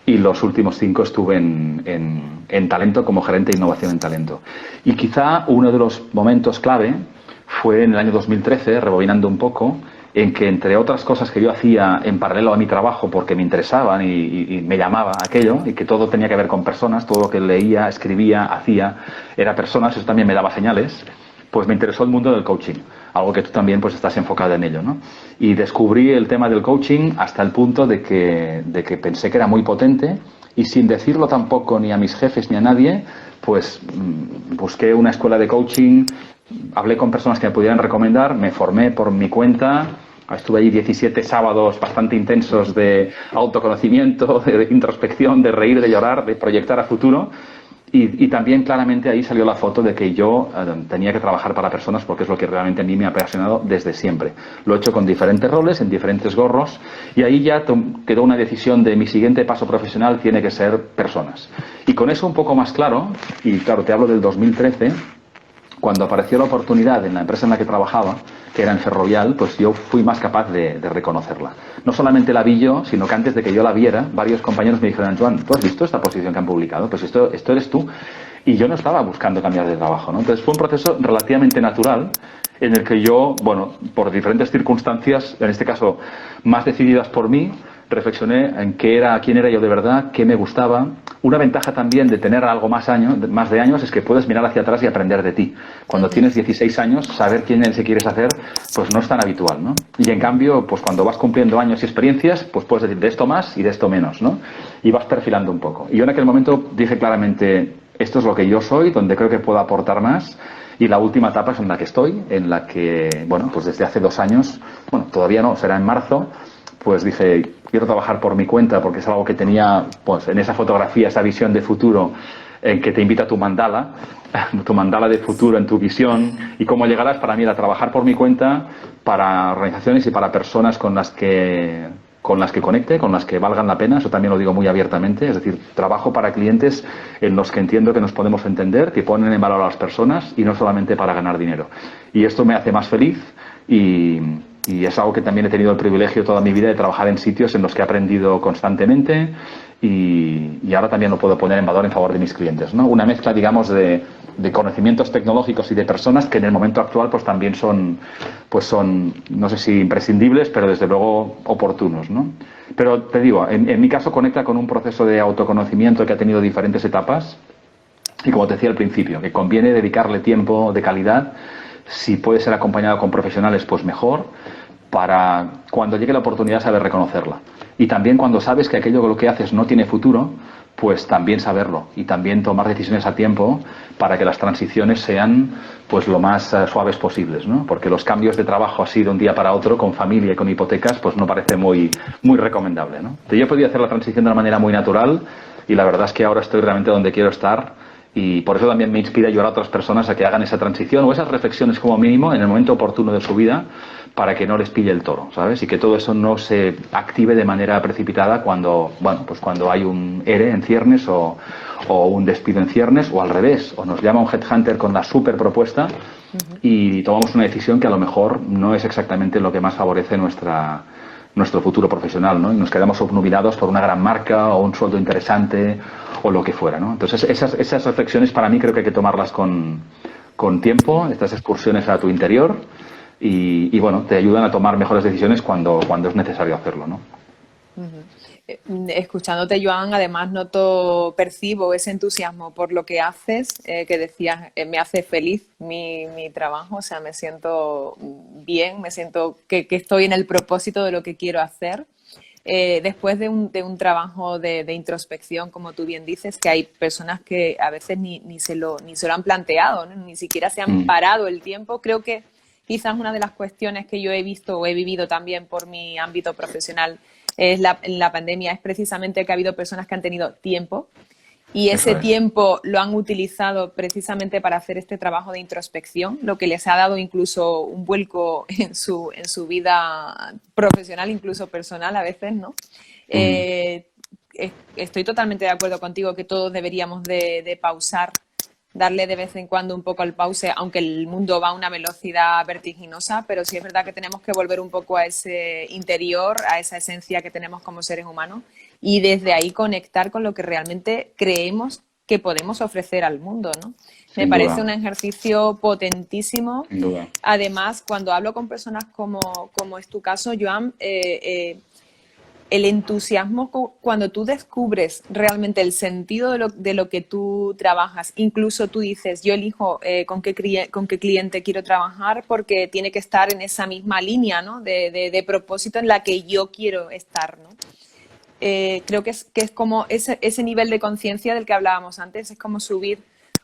Y los últimos 5 estuve en talento como gerente de innovación en talento. Y quizá uno de los momentos clave fue en el año 2013, rebobinando un poco, en que entre otras cosas que yo hacía en paralelo a mi trabajo porque me interesaban y me llamaba aquello, y que todo tenía que ver con personas, todo lo que leía, escribía, hacía, era personas, eso también me daba señales, pues me interesó el mundo del coaching, algo que tú también pues estás enfocada en ello, ¿no? Y descubrí el tema del coaching hasta el punto de que pensé que era muy potente, y sin decirlo tampoco ni a mis jefes ni a nadie, pues busqué una escuela de coaching, hablé con personas que me pudieran recomendar, me formé por mi cuenta. Estuve allí 17 sábados bastante intensos de autoconocimiento, de introspección, de reír, de llorar, de proyectar a futuro. Y también claramente ahí salió la foto de que yo tenía que trabajar para personas porque es lo que realmente a mí me ha apasionado desde siempre. Lo he hecho con diferentes roles, en diferentes gorros, y ahí ya quedó una decisión de mi siguiente paso profesional tiene que ser personas. Y con eso un poco más claro, y claro, te hablo del 2013, cuando apareció la oportunidad en la empresa en la que trabajaba, que era en Ferrovial, pues yo fui más capaz de reconocerla. No solamente la vi yo, sino que antes de que yo la viera, varios compañeros me dijeron, Joan, ¿tú has visto esta posición que han publicado? Pues esto eres tú. Y yo no estaba buscando cambiar de trabajo, ¿no? Entonces fue un proceso relativamente natural en el que yo, bueno, por diferentes circunstancias, en este caso más decididas por mí, reflexioné en quién era yo de verdad, qué me gustaba. Una ventaja también de tener algo más de años es que puedes mirar hacia atrás y aprender de ti. Cuando tienes 16 años, saber quién eres y quieres hacer, pues no es tan habitual, ¿no? Y en cambio, pues cuando vas cumpliendo años y experiencias, pues puedes decir de esto más y de esto menos, ¿no? Y vas perfilando un poco. Y yo en aquel momento dije claramente, esto es lo que yo soy, donde creo que puedo aportar más. Y la última etapa es en la que estoy, en la que, bueno, pues desde hace 2 años, bueno, todavía no, será en marzo, pues dije, quiero trabajar por mi cuenta porque es algo que tenía, pues en esa fotografía, esa visión de futuro en que te invita tu mandala de futuro en tu visión y cómo llegarás para mí a trabajar por mi cuenta para organizaciones y para personas con las que conecte, con las que valgan la pena, eso también lo digo muy abiertamente, es decir, trabajo para clientes en los que entiendo que nos podemos entender, que ponen en valor a las personas y no solamente para ganar dinero. Y esto me hace más feliz y es algo que también he tenido el privilegio toda mi vida de trabajar en sitios en los que he aprendido constantemente y ahora también lo puedo poner en valor en favor de mis clientes, ¿no? Una mezcla, digamos, de conocimientos tecnológicos y de personas que en el momento actual pues también son, no sé si imprescindibles, pero desde luego oportunos, ¿no? Pero te digo, en mi caso conecta con un proceso de autoconocimiento que ha tenido diferentes etapas y como te decía al principio, que conviene dedicarle tiempo de calidad. Si puede ser acompañado con profesionales, pues mejor, para cuando llegue la oportunidad saber reconocerla. Y también cuando sabes que aquello con lo que haces no tiene futuro, pues también saberlo y también tomar decisiones a tiempo para que las transiciones sean pues lo más suaves posibles, ¿no? Porque los cambios de trabajo así de un día para otro, con familia y con hipotecas, pues no parece muy recomendable, ¿no? Yo he podido hacer la transición de una manera muy natural y la verdad es que ahora estoy realmente donde quiero estar. Y por eso también me inspira ayudar a otras personas a que hagan esa transición o esas reflexiones como mínimo en el momento oportuno de su vida para que no les pille el toro, ¿sabes? Y que todo eso no se active de manera precipitada cuando, bueno, pues cuando hay un ERE en ciernes o un despido en ciernes o al revés, o nos llama un headhunter con la super propuesta y tomamos una decisión que a lo mejor no es exactamente lo que más favorece nuestro futuro profesional, ¿no? Y nos quedamos obnubilados por una gran marca o un sueldo interesante o lo que fuera, ¿no? Entonces esas reflexiones para mí creo que hay que tomarlas con tiempo, estas excursiones a tu interior y bueno, te ayudan a tomar mejores decisiones cuando es necesario hacerlo, ¿no? Escuchándote, Joan, además percibo ese entusiasmo por lo que haces, que decías, me hace feliz mi trabajo, o sea, me siento bien, me siento que estoy en el propósito de lo que quiero hacer. Después de un trabajo de introspección, como tú bien dices, que hay personas que a veces ni se lo han planteado, ¿no? Ni siquiera se han parado el tiempo. Creo que quizás una de las cuestiones que yo he visto o he vivido también por mi ámbito profesional en la pandemia es precisamente que ha habido personas que han tenido tiempo y ese tiempo lo han utilizado precisamente para hacer este trabajo de introspección, lo que les ha dado incluso un vuelco en su vida profesional, incluso personal a veces, ¿no? Estoy totalmente de acuerdo contigo que todos deberíamos de pausar, darle de vez en cuando un poco al pause, aunque el mundo va a una velocidad vertiginosa, pero sí es verdad que tenemos que volver un poco a ese interior, a esa esencia que tenemos como seres humanos y desde ahí conectar con lo que realmente creemos que podemos ofrecer al mundo, ¿no? Me parece un ejercicio potentísimo. Sin duda. Además, cuando hablo con personas como es tu caso, Joan, el entusiasmo cuando tú descubres realmente el sentido de lo que tú trabajas, incluso tú dices, yo elijo con qué cliente quiero trabajar porque tiene que estar en esa misma línea, ¿no? de propósito en la que yo quiero estar, ¿no? Creo que es como ese nivel de conciencia del que hablábamos antes, es como subir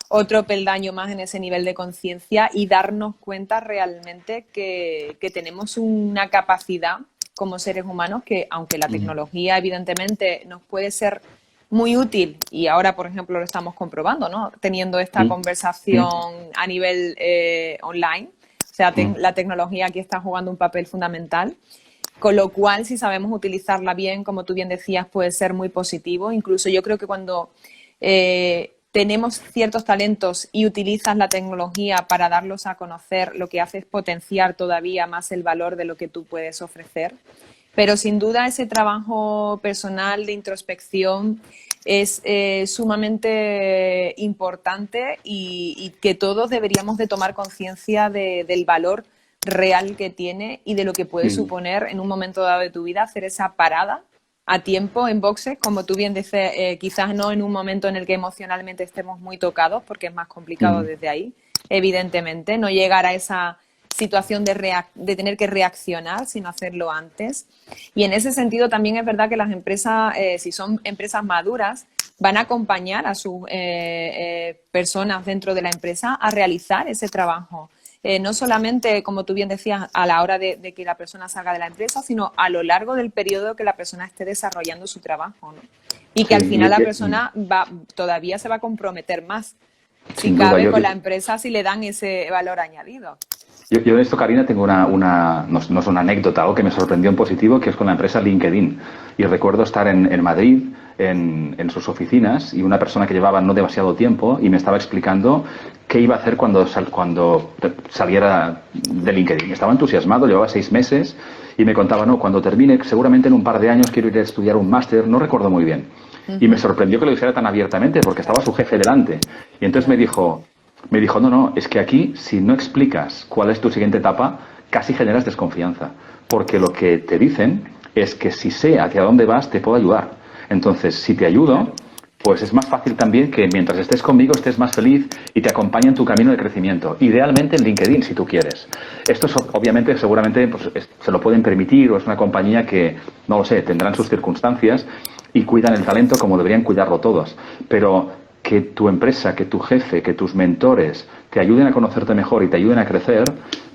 otro peldaño más en ese nivel de conciencia y darnos cuenta realmente que tenemos una capacidad como seres humanos que, aunque la tecnología evidentemente nos puede ser muy útil, y ahora, por ejemplo, lo estamos comprobando, ¿no? Teniendo esta conversación a nivel online. O sea, la tecnología aquí está jugando un papel fundamental. Con lo cual, si sabemos utilizarla bien, como tú bien decías, puede ser muy positivo. Incluso yo creo que cuando tenemos ciertos talentos y utilizas la tecnología para darlos a conocer, lo que hace es potenciar todavía más el valor de lo que tú puedes ofrecer. Pero sin duda ese trabajo personal de introspección es sumamente importante y que todos deberíamos de tomar conciencia del valor real que tiene y de lo que puede suponer en un momento dado de tu vida hacer esa parada a tiempo en boxes, como tú bien dices, quizás no en un momento en el que emocionalmente estemos muy tocados, porque es más complicado desde ahí, evidentemente, no llegar a esa situación de tener que reaccionar, sino hacerlo antes. Y en ese sentido también es verdad que las empresas, si son empresas maduras, van a acompañar a sus personas dentro de la empresa a realizar ese trabajo. No solamente, como tú bien decías, a la hora de que la persona salga de la empresa, sino a lo largo del periodo que la persona esté desarrollando su trabajo, ¿no? Y que al final la persona todavía se va a comprometer más, si cabe, con la empresa, si le dan ese valor añadido. Yo en esto, Karina, tengo no es una anécdota, algo que me sorprendió en positivo, que es con la empresa LinkedIn. Y recuerdo estar en Madrid, en sus oficinas, y una persona que llevaba no demasiado tiempo y me estaba explicando qué iba a hacer cuando saliera de LinkedIn. Estaba entusiasmado, llevaba 6 meses y me contaba, no, cuando termine, seguramente en un par de años quiero ir a estudiar un máster, no recuerdo muy bien. Y me sorprendió que lo dijera tan abiertamente porque estaba su jefe delante. Y entonces me dijo, no, es que aquí, si no explicas cuál es tu siguiente etapa, casi generas desconfianza. Porque lo que te dicen es que si sé hacia dónde vas, te puedo ayudar. Entonces, si te ayudo, pues es más fácil también que mientras estés conmigo estés más feliz y te acompañe en tu camino de crecimiento. Idealmente en LinkedIn, si tú quieres. Esto es, obviamente, seguramente pues, se lo pueden permitir, o es una compañía que, no lo sé, tendrán sus circunstancias y cuidan el talento como deberían cuidarlo todos. Pero que tu empresa, que tu jefe, que tus mentores te ayuden a conocerte mejor y te ayuden a crecer,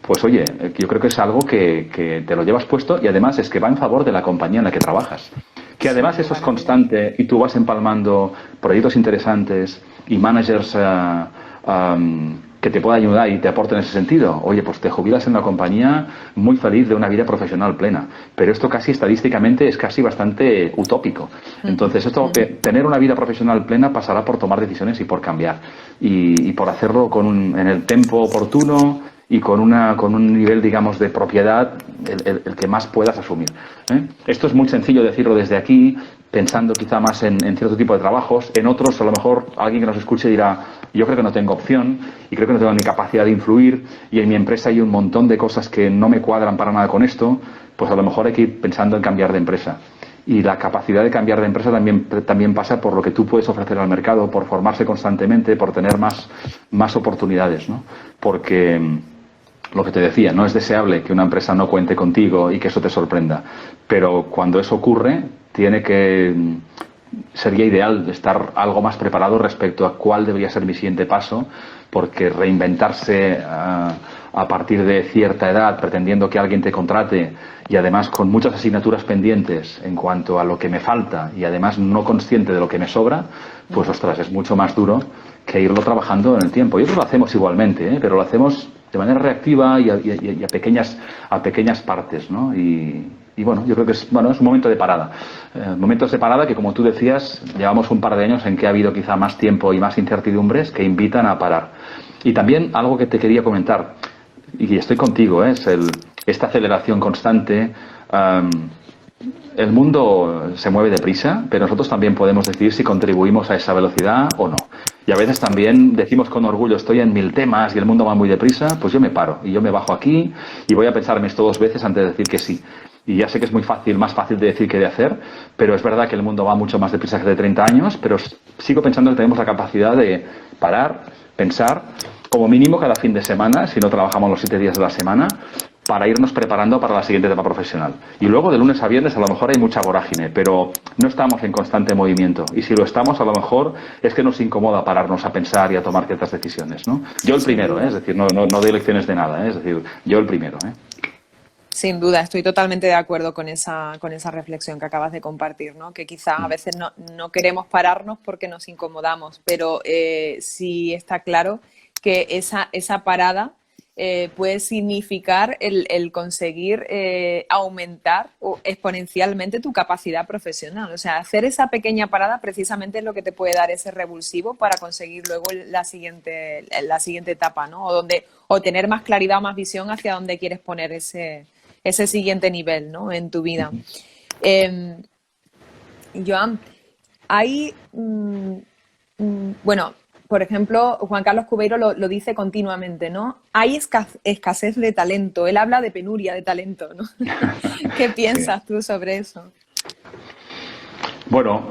pues oye, yo creo que es algo que te lo llevas puesto y además es que va en favor de la compañía en la que trabajas. Que además eso es constante y tú vas empalmando proyectos interesantes y managers que te puedan ayudar y te aporten en ese sentido. Oye, pues te jubilas en una compañía muy feliz de una vida profesional plena. Pero esto casi estadísticamente es casi bastante utópico. Entonces, tener una vida profesional plena pasará por tomar decisiones y por cambiar. Y por hacerlo en el tiempo oportuno y con un nivel, digamos, de propiedad el que más puedas asumir. Esto es muy sencillo decirlo desde aquí, pensando quizá más en cierto tipo de trabajos. En otros, a lo mejor, alguien que nos escuche dirá, yo creo que no tengo opción y creo que no tengo ni capacidad de influir y en mi empresa hay un montón de cosas que no me cuadran para nada con esto, pues a lo mejor hay que ir pensando en cambiar de empresa. Y la capacidad de cambiar de empresa también pasa por lo que tú puedes ofrecer al mercado, por formarse constantemente, por tener más oportunidades, ¿no? Porque lo que te decía, no es deseable que una empresa no cuente contigo y que eso te sorprenda, pero cuando eso ocurre, sería ideal estar algo más preparado respecto a cuál debería ser mi siguiente paso, porque reinventarse a partir de cierta edad, pretendiendo que alguien te contrate y además con muchas asignaturas pendientes en cuanto a lo que me falta y además no consciente de lo que me sobra, pues ostras, es mucho más duro que irlo trabajando en el tiempo. Y nosotros lo hacemos igualmente, pero lo hacemos de manera reactiva y a pequeñas partes, ¿no? Y bueno, yo creo que es un momento de parada. Momentos de parada que, como tú decías, llevamos un par de años en que ha habido quizá más tiempo y más incertidumbres que invitan a parar. Y también algo que te quería comentar, y estoy contigo, es esta aceleración constante. El mundo se mueve deprisa, pero nosotros también podemos decidir si contribuimos a esa velocidad o no. Y a veces también decimos con orgullo, estoy en 1000 temas y el mundo va muy deprisa, pues yo me paro y yo me bajo aquí y voy a pensarme esto 2 veces antes de decir que sí. Y ya sé que es más fácil de decir que de hacer, pero es verdad que el mundo va mucho más deprisa que de 30 años, pero sigo pensando que tenemos la capacidad de parar, pensar, como mínimo cada fin de semana, si no trabajamos los 7 días de la semana, para irnos preparando para la siguiente etapa profesional. Y luego de lunes a viernes a lo mejor hay mucha vorágine, pero no estamos en constante movimiento. Y si lo estamos, a lo mejor es que nos incomoda pararnos a pensar y a tomar ciertas decisiones, ¿no? Yo el primero, es decir, no doy lecciones de nada, es decir, yo el primero, Sin duda, estoy totalmente de acuerdo con esa reflexión que acabas de compartir, ¿no? Que quizás a veces no queremos pararnos porque nos incomodamos, pero sí está claro que esa parada puede significar el conseguir aumentar exponencialmente tu capacidad profesional. O sea, hacer esa pequeña parada precisamente es lo que te puede dar ese revulsivo para conseguir luego la siguiente etapa, ¿no? O tener más claridad o más visión hacia dónde quieres poner ese siguiente nivel, ¿no? En tu vida. Joan, hay, bueno, por ejemplo, Juan Carlos Cubeiro lo dice continuamente, ¿no? Hay escasez de talento. Él habla de penuria de talento, ¿no? ¿Qué piensas Sí. tú sobre eso? Bueno,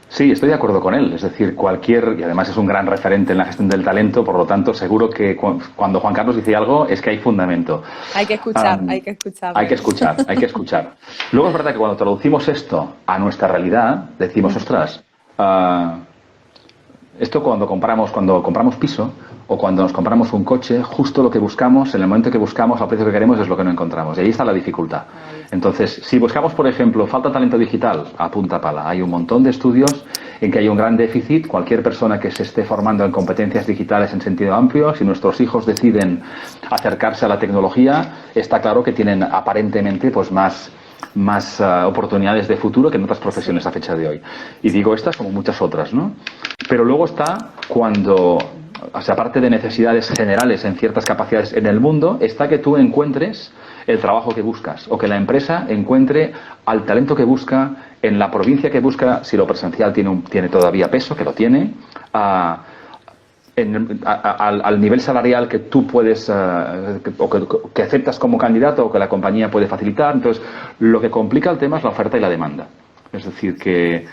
sí, estoy de acuerdo con él. Es decir, y además es un gran referente en la gestión del talento, por lo tanto, seguro que cuando Juan Carlos dice algo es que hay fundamento. Hay que escuchar, hay que escucharle. Hay que escuchar, hay que escuchar. Luego es verdad que cuando traducimos esto a nuestra realidad, decimos, ostras, esto cuando compramos piso o cuando nos compramos un coche, justo lo que buscamos, en el momento que buscamos, al precio que queremos, es lo que no encontramos. Y ahí está la dificultad. Entonces, si buscamos, por ejemplo, falta talento digital, a punta pala. Hay un montón de estudios en que hay un gran déficit. Cualquier persona que se esté formando en competencias digitales en sentido amplio, si nuestros hijos deciden acercarse a la tecnología, está claro que tienen aparentemente pues más oportunidades de futuro que en otras profesiones a fecha de hoy. Y digo estas como muchas otras, ¿no? Pero luego está cuando, o sea, aparte de necesidades generales en ciertas capacidades en el mundo, está que tú encuentres el trabajo que buscas o que la empresa encuentre al talento que busca en la provincia que busca, si lo presencial tiene todavía peso, que lo tiene, al nivel salarial que tú puedes que aceptas como candidato o que la compañía puede facilitar. Entonces, lo que complica el tema es la oferta y la demanda. Es decir, que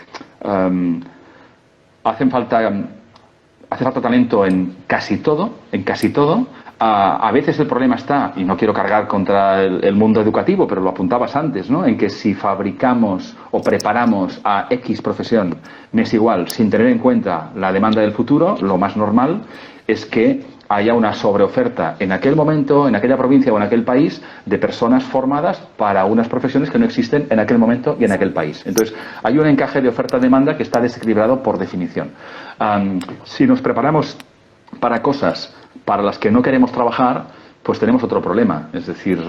hace falta talento en casi todo, a veces el problema está, y no quiero cargar contra el mundo educativo, pero lo apuntabas antes, ¿no? En que si fabricamos o preparamos a X profesión, me es igual, sin tener en cuenta la demanda del futuro, lo más normal es que haya una sobreoferta en aquel momento, en aquella provincia o en aquel país, de personas formadas para unas profesiones que no existen en aquel momento y en aquel país. Entonces, hay un encaje de oferta-demanda que está desequilibrado por definición. Si nos preparamos para cosas para las que no queremos trabajar, pues tenemos otro problema. Es decir,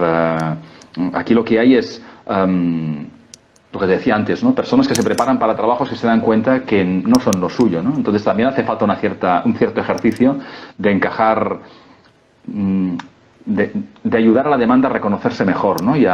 aquí lo que hay es lo que te decía antes, ¿no? Personas que se preparan para trabajos y se dan cuenta que no son lo suyo, ¿no? Entonces también hace falta un cierto ejercicio de encajar, de ayudar a la demanda a reconocerse mejor, ¿no? Y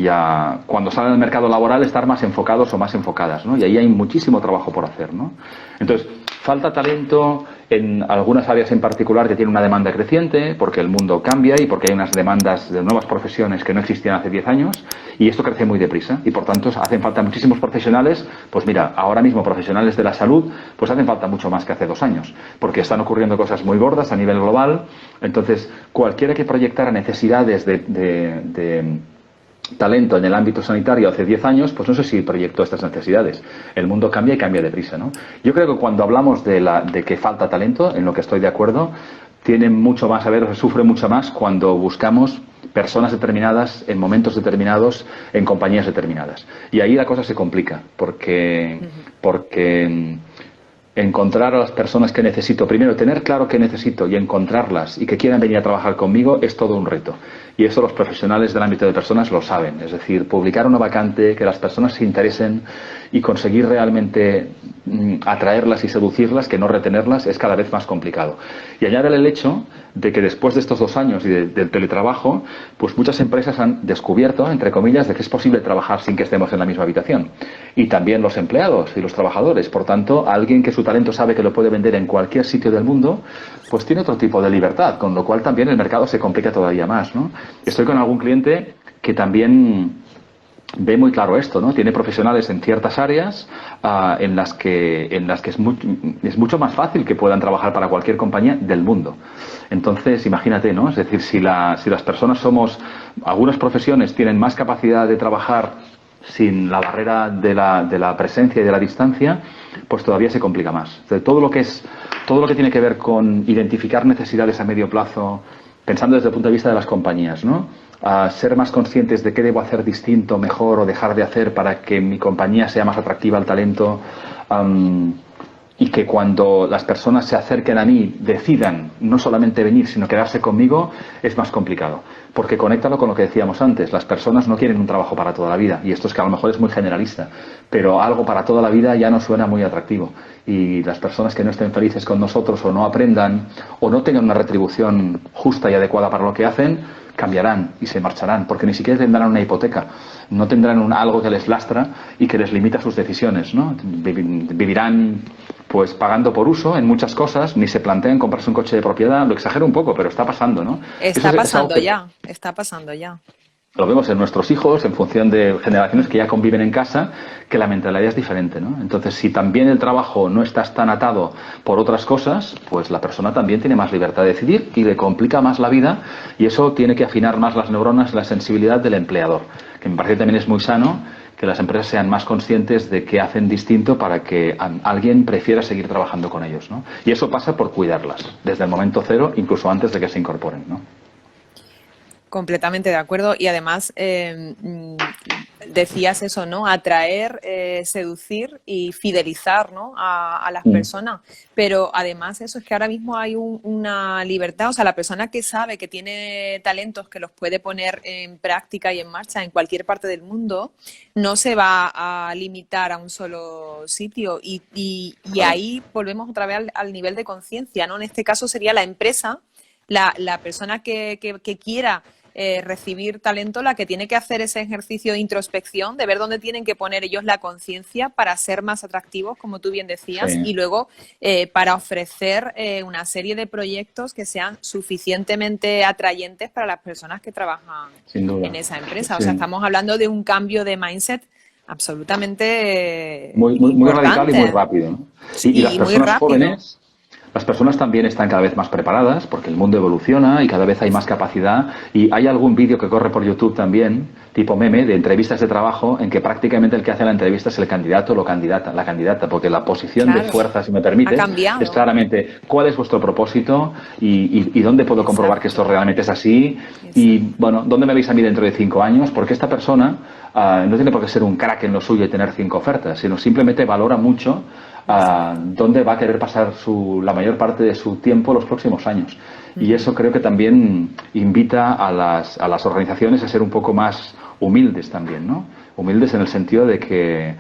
a cuando salen al mercado laboral estar más enfocados o más enfocadas, ¿no? Y ahí hay muchísimo trabajo por hacer, ¿no? Entonces, falta talento en algunas áreas en particular que tienen una demanda creciente, porque el mundo cambia y porque hay unas demandas de nuevas profesiones que no existían hace 10 años, y esto crece muy deprisa, y por tanto hacen falta muchísimos profesionales. Pues mira, ahora mismo profesionales de la salud, pues hacen falta mucho más que hace 2 años, porque están ocurriendo cosas muy gordas a nivel global. Entonces, cualquiera que proyectara necesidades de talento en el ámbito sanitario hace 10 años, pues no sé si proyectó estas necesidades. El mundo cambia y cambia deprisa, ¿no? Yo creo que cuando hablamos de que falta talento, en lo que estoy de acuerdo, tiene mucho más a ver, o se sufre mucho más cuando buscamos personas determinadas en momentos determinados en compañías determinadas. Y ahí la cosa se complica, porque encontrar a las personas que necesito, primero tener claro qué necesito y encontrarlas y que quieran venir a trabajar conmigo es todo un reto. Y eso los profesionales del ámbito de personas lo saben. Es decir, publicar una vacante, que las personas se interesen y conseguir realmente atraerlas y seducirlas, que no retenerlas, es cada vez más complicado. Y añade el hecho de que después de estos 2 años y del teletrabajo, pues muchas empresas han descubierto, entre comillas, de que es posible trabajar sin que estemos en la misma habitación. Y también los empleados y los trabajadores. Por tanto, alguien que su talento sabe que lo puede vender en cualquier sitio del mundo, pues tiene otro tipo de libertad, con lo cual también el mercado se complica todavía más, ¿no? Estoy con algún cliente que también ve muy claro esto, ¿no? Tiene profesionales en ciertas áreas en las que es mucho más fácil que puedan trabajar para cualquier compañía del mundo. Entonces, imagínate, ¿no? Es decir, si las personas algunas profesiones tienen más capacidad de trabajar sin la barrera de la presencia y de la distancia, pues todavía se complica más. Entonces, todo lo que tiene que ver con identificar necesidades a medio plazo, pensando desde el punto de vista de las compañías, ¿no? ser más conscientes de qué debo hacer distinto, mejor o dejar de hacer para que mi compañía sea más atractiva al talento, y que cuando las personas se acerquen a mí decidan no solamente venir sino quedarse conmigo, es más complicado, porque conéctalo con lo que decíamos antes. Las personas no quieren un trabajo para toda la vida, y esto es que a lo mejor es muy generalista, pero algo para toda la vida ya no suena muy atractivo, y las personas que no estén felices con nosotros o no aprendan o no tengan una retribución justa y adecuada para lo que hacen, cambiarán y se marcharán, porque ni siquiera tendrán una hipoteca, no tendrán algo que les lastra y que les limita sus decisiones, ¿no? Vivirán pues pagando por uso en muchas cosas, ni se plantean comprarse un coche de propiedad. Lo exagero un poco, pero está pasando, ¿no? Está pasando ya, está pasando ya. Lo vemos en nuestros hijos, en función de generaciones que ya conviven en casa, que la mentalidad es diferente, ¿no? Entonces, si también el trabajo no estás tan atado por otras cosas, pues la persona también tiene más libertad de decidir y le complica más la vida, y eso tiene que afinar más las neuronas, la sensibilidad del empleador, que me parece también es muy sano que las empresas sean más conscientes de qué hacen distinto para que alguien prefiera seguir trabajando con ellos, ¿no? Y eso pasa por cuidarlas, desde el momento cero, incluso antes de que se incorporen, ¿no? Completamente de acuerdo. Y además decías eso, ¿no? Atraer, seducir y fidelizar, ¿no? a las personas. Pero además eso es que ahora mismo hay una libertad. O sea, la persona que sabe que tiene talentos que los puede poner en práctica y en marcha en cualquier parte del mundo, no se va a limitar a un solo sitio. Y ahí volvemos otra vez al nivel de conciencia, ¿no? En este caso sería la empresa, la persona que quiera recibir talento, la que tiene que hacer ese ejercicio de introspección, de ver dónde tienen que poner ellos la conciencia para ser más atractivos, como tú bien decías, Sí. y luego para ofrecer una serie de proyectos que sean suficientemente atrayentes para las personas que trabajan Sin duda. en esa empresa. Sí. O sea, estamos hablando de un cambio de mindset absolutamente muy radical y muy rápido, ¿no? Y las personas jóvenes, las personas también están cada vez más preparadas porque el mundo evoluciona y cada vez hay más capacidad, y hay algún vídeo que corre por YouTube también, tipo meme, de entrevistas de trabajo, en que prácticamente el que hace la entrevista es el candidato o la candidata, porque la posición de fuerza, si me permites, es claramente cuál es vuestro propósito y dónde puedo comprobar que esto realmente es así. Y bueno, ¿dónde me veis a mí dentro de 5 años? Porque esta persona no tiene por qué ser un crack en lo suyo y tener 5 ofertas, sino simplemente valora mucho dónde va a querer pasar la mayor parte de su tiempo los próximos años. Y eso creo que también invita a las organizaciones a ser un poco más humildes también, ¿no? Humildes en el sentido de que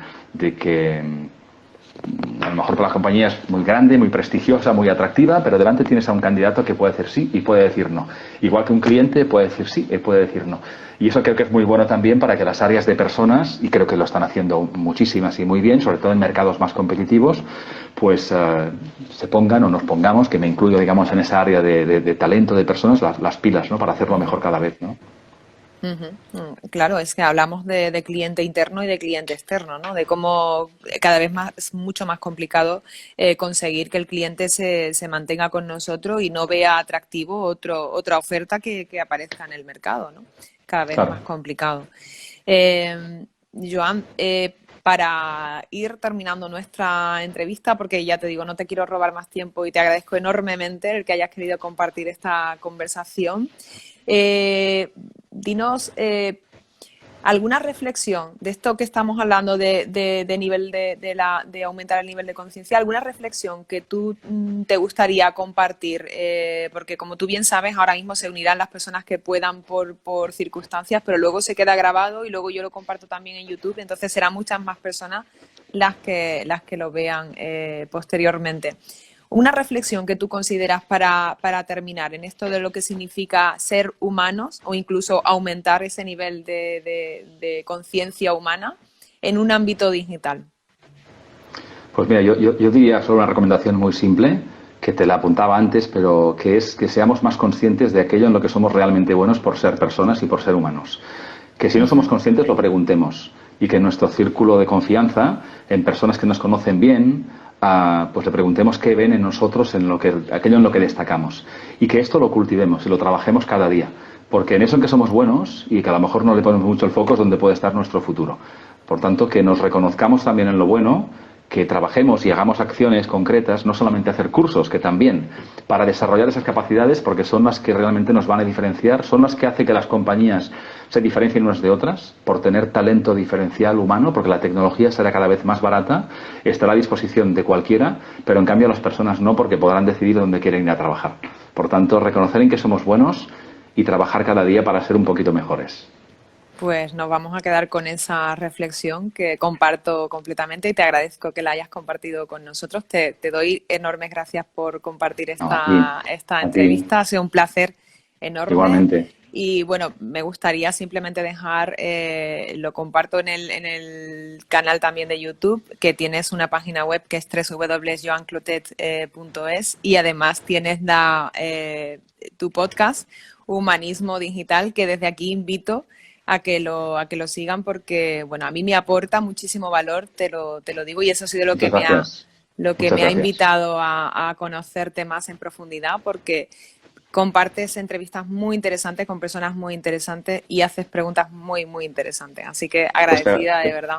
a lo mejor para las compañías es muy grande, muy prestigiosa, muy atractiva, pero delante tienes a un candidato que puede decir sí y puede decir no. Igual que un cliente puede decir sí y puede decir no. Y eso creo que es muy bueno también para que las áreas de personas, y creo que lo están haciendo muchísimas y muy bien, sobre todo en mercados más competitivos, pues se pongan o nos pongamos, que me incluyo, digamos, en esa área de talento de personas, las pilas, ¿no? Para hacerlo mejor cada vez, ¿no? Claro, es que hablamos de cliente interno y de cliente externo, ¿no? De cómo cada vez más es mucho más complicado conseguir que el cliente se mantenga con nosotros y no vea atractivo otra oferta que aparezca en el mercado, ¿no? Cada vez más complicado. Joan, para ir terminando nuestra entrevista, porque ya te digo, no te quiero robar más tiempo y te agradezco enormemente el que hayas querido compartir esta conversación. Dinos alguna reflexión de esto que estamos hablando de nivel de aumentar el nivel de conciencia, alguna reflexión que tú te gustaría compartir, porque como tú bien sabes, ahora mismo se unirán las personas que puedan por circunstancias, pero luego se queda grabado y luego yo lo comparto también en YouTube, entonces serán muchas más personas las que lo vean posteriormente. Una reflexión que tú consideras para terminar en esto de lo que significa ser humanos o incluso aumentar ese nivel de conciencia humana en un ámbito digital. Pues mira, yo diría solo una recomendación muy simple, que te la apuntaba antes, pero que es que seamos más conscientes de aquello en lo que somos realmente buenos por ser personas y por ser humanos. Que si no somos conscientes lo preguntemos, y que en nuestro círculo de confianza, en personas que nos conocen bien, pues le preguntemos qué ven en nosotros, aquello en lo que destacamos, y que esto lo cultivemos y lo trabajemos cada día, porque en eso en que somos buenos y que a lo mejor no le ponemos mucho el foco es donde puede estar nuestro futuro. Por tanto, que nos reconozcamos también en lo bueno, que trabajemos y hagamos acciones concretas, no solamente hacer cursos, que también, para desarrollar esas capacidades, porque son las que realmente nos van a diferenciar, son las que hacen que las compañías se diferencien unas de otras, por tener talento diferencial humano, porque la tecnología será cada vez más barata, estará a disposición de cualquiera, pero en cambio las personas no, porque podrán decidir dónde quieren ir a trabajar. Por tanto, reconocer en que somos buenos y trabajar cada día para ser un poquito mejores. Pues nos vamos a quedar con esa reflexión que comparto completamente y te agradezco que la hayas compartido con nosotros. Te doy enormes gracias por compartir No, esta a ti, entrevista. Ha sido un placer enorme. igualmente. Y bueno, me gustaría simplemente dejar, lo comparto en el canal también de YouTube, que tienes una página web que es www.joanclotet.es y además tienes tu podcast, Humanismo Digital, que desde aquí invito a que lo sigan porque, bueno, a mí me aporta muchísimo valor, te lo digo, y eso ha sido Muchas gracias. lo que Muchas me ha gracias. invitado a conocerte más en profundidad porque compartes entrevistas muy interesantes con personas muy interesantes y haces preguntas muy, muy interesantes. Así que Pues, agradecida de verdad.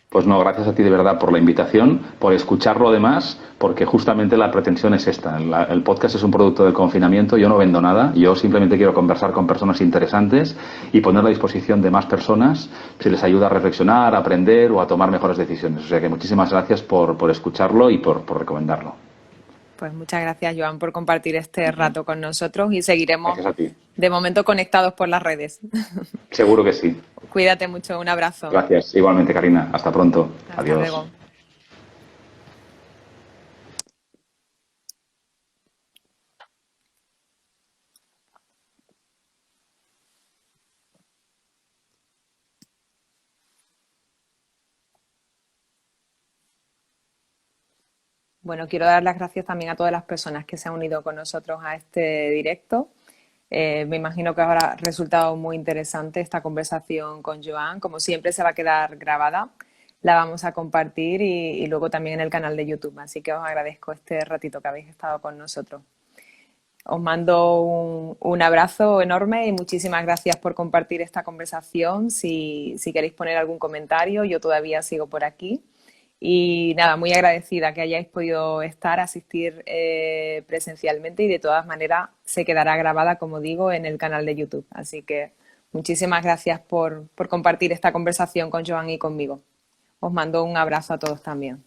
pues no, gracias a ti de verdad por la invitación, por escucharlo además, porque justamente la pretensión es esta. El podcast es un producto del confinamiento, yo no vendo nada, yo simplemente quiero conversar con personas interesantes y ponerlo a disposición de más personas si les ayuda a reflexionar, a aprender o a tomar mejores decisiones. O sea que muchísimas gracias por escucharlo y por recomendarlo. Pues muchas gracias, Joan, por compartir este rato con nosotros y seguiremos Gracias a ti. de momento conectados por las redes. Seguro que sí. Cuídate mucho, un abrazo. Gracias. Igualmente, Karina. Hasta pronto. Hasta Adiós. luego. Bueno, quiero dar las gracias también a todas las personas que se han unido con nosotros a este directo. Me imagino que habrá resultado muy interesante esta conversación con Joan. Como siempre, se va a quedar grabada. La vamos a compartir y luego también en el canal de YouTube. Así que os agradezco este ratito que habéis estado con nosotros. Os mando un abrazo enorme y muchísimas gracias por compartir esta conversación. Si queréis poner algún comentario, yo todavía sigo por aquí. Y nada, muy agradecida que hayáis podido asistir presencialmente y de todas maneras se quedará grabada, como digo, en el canal de YouTube. Así que muchísimas gracias por compartir esta conversación con Joan y conmigo. Os mando un abrazo a todos también.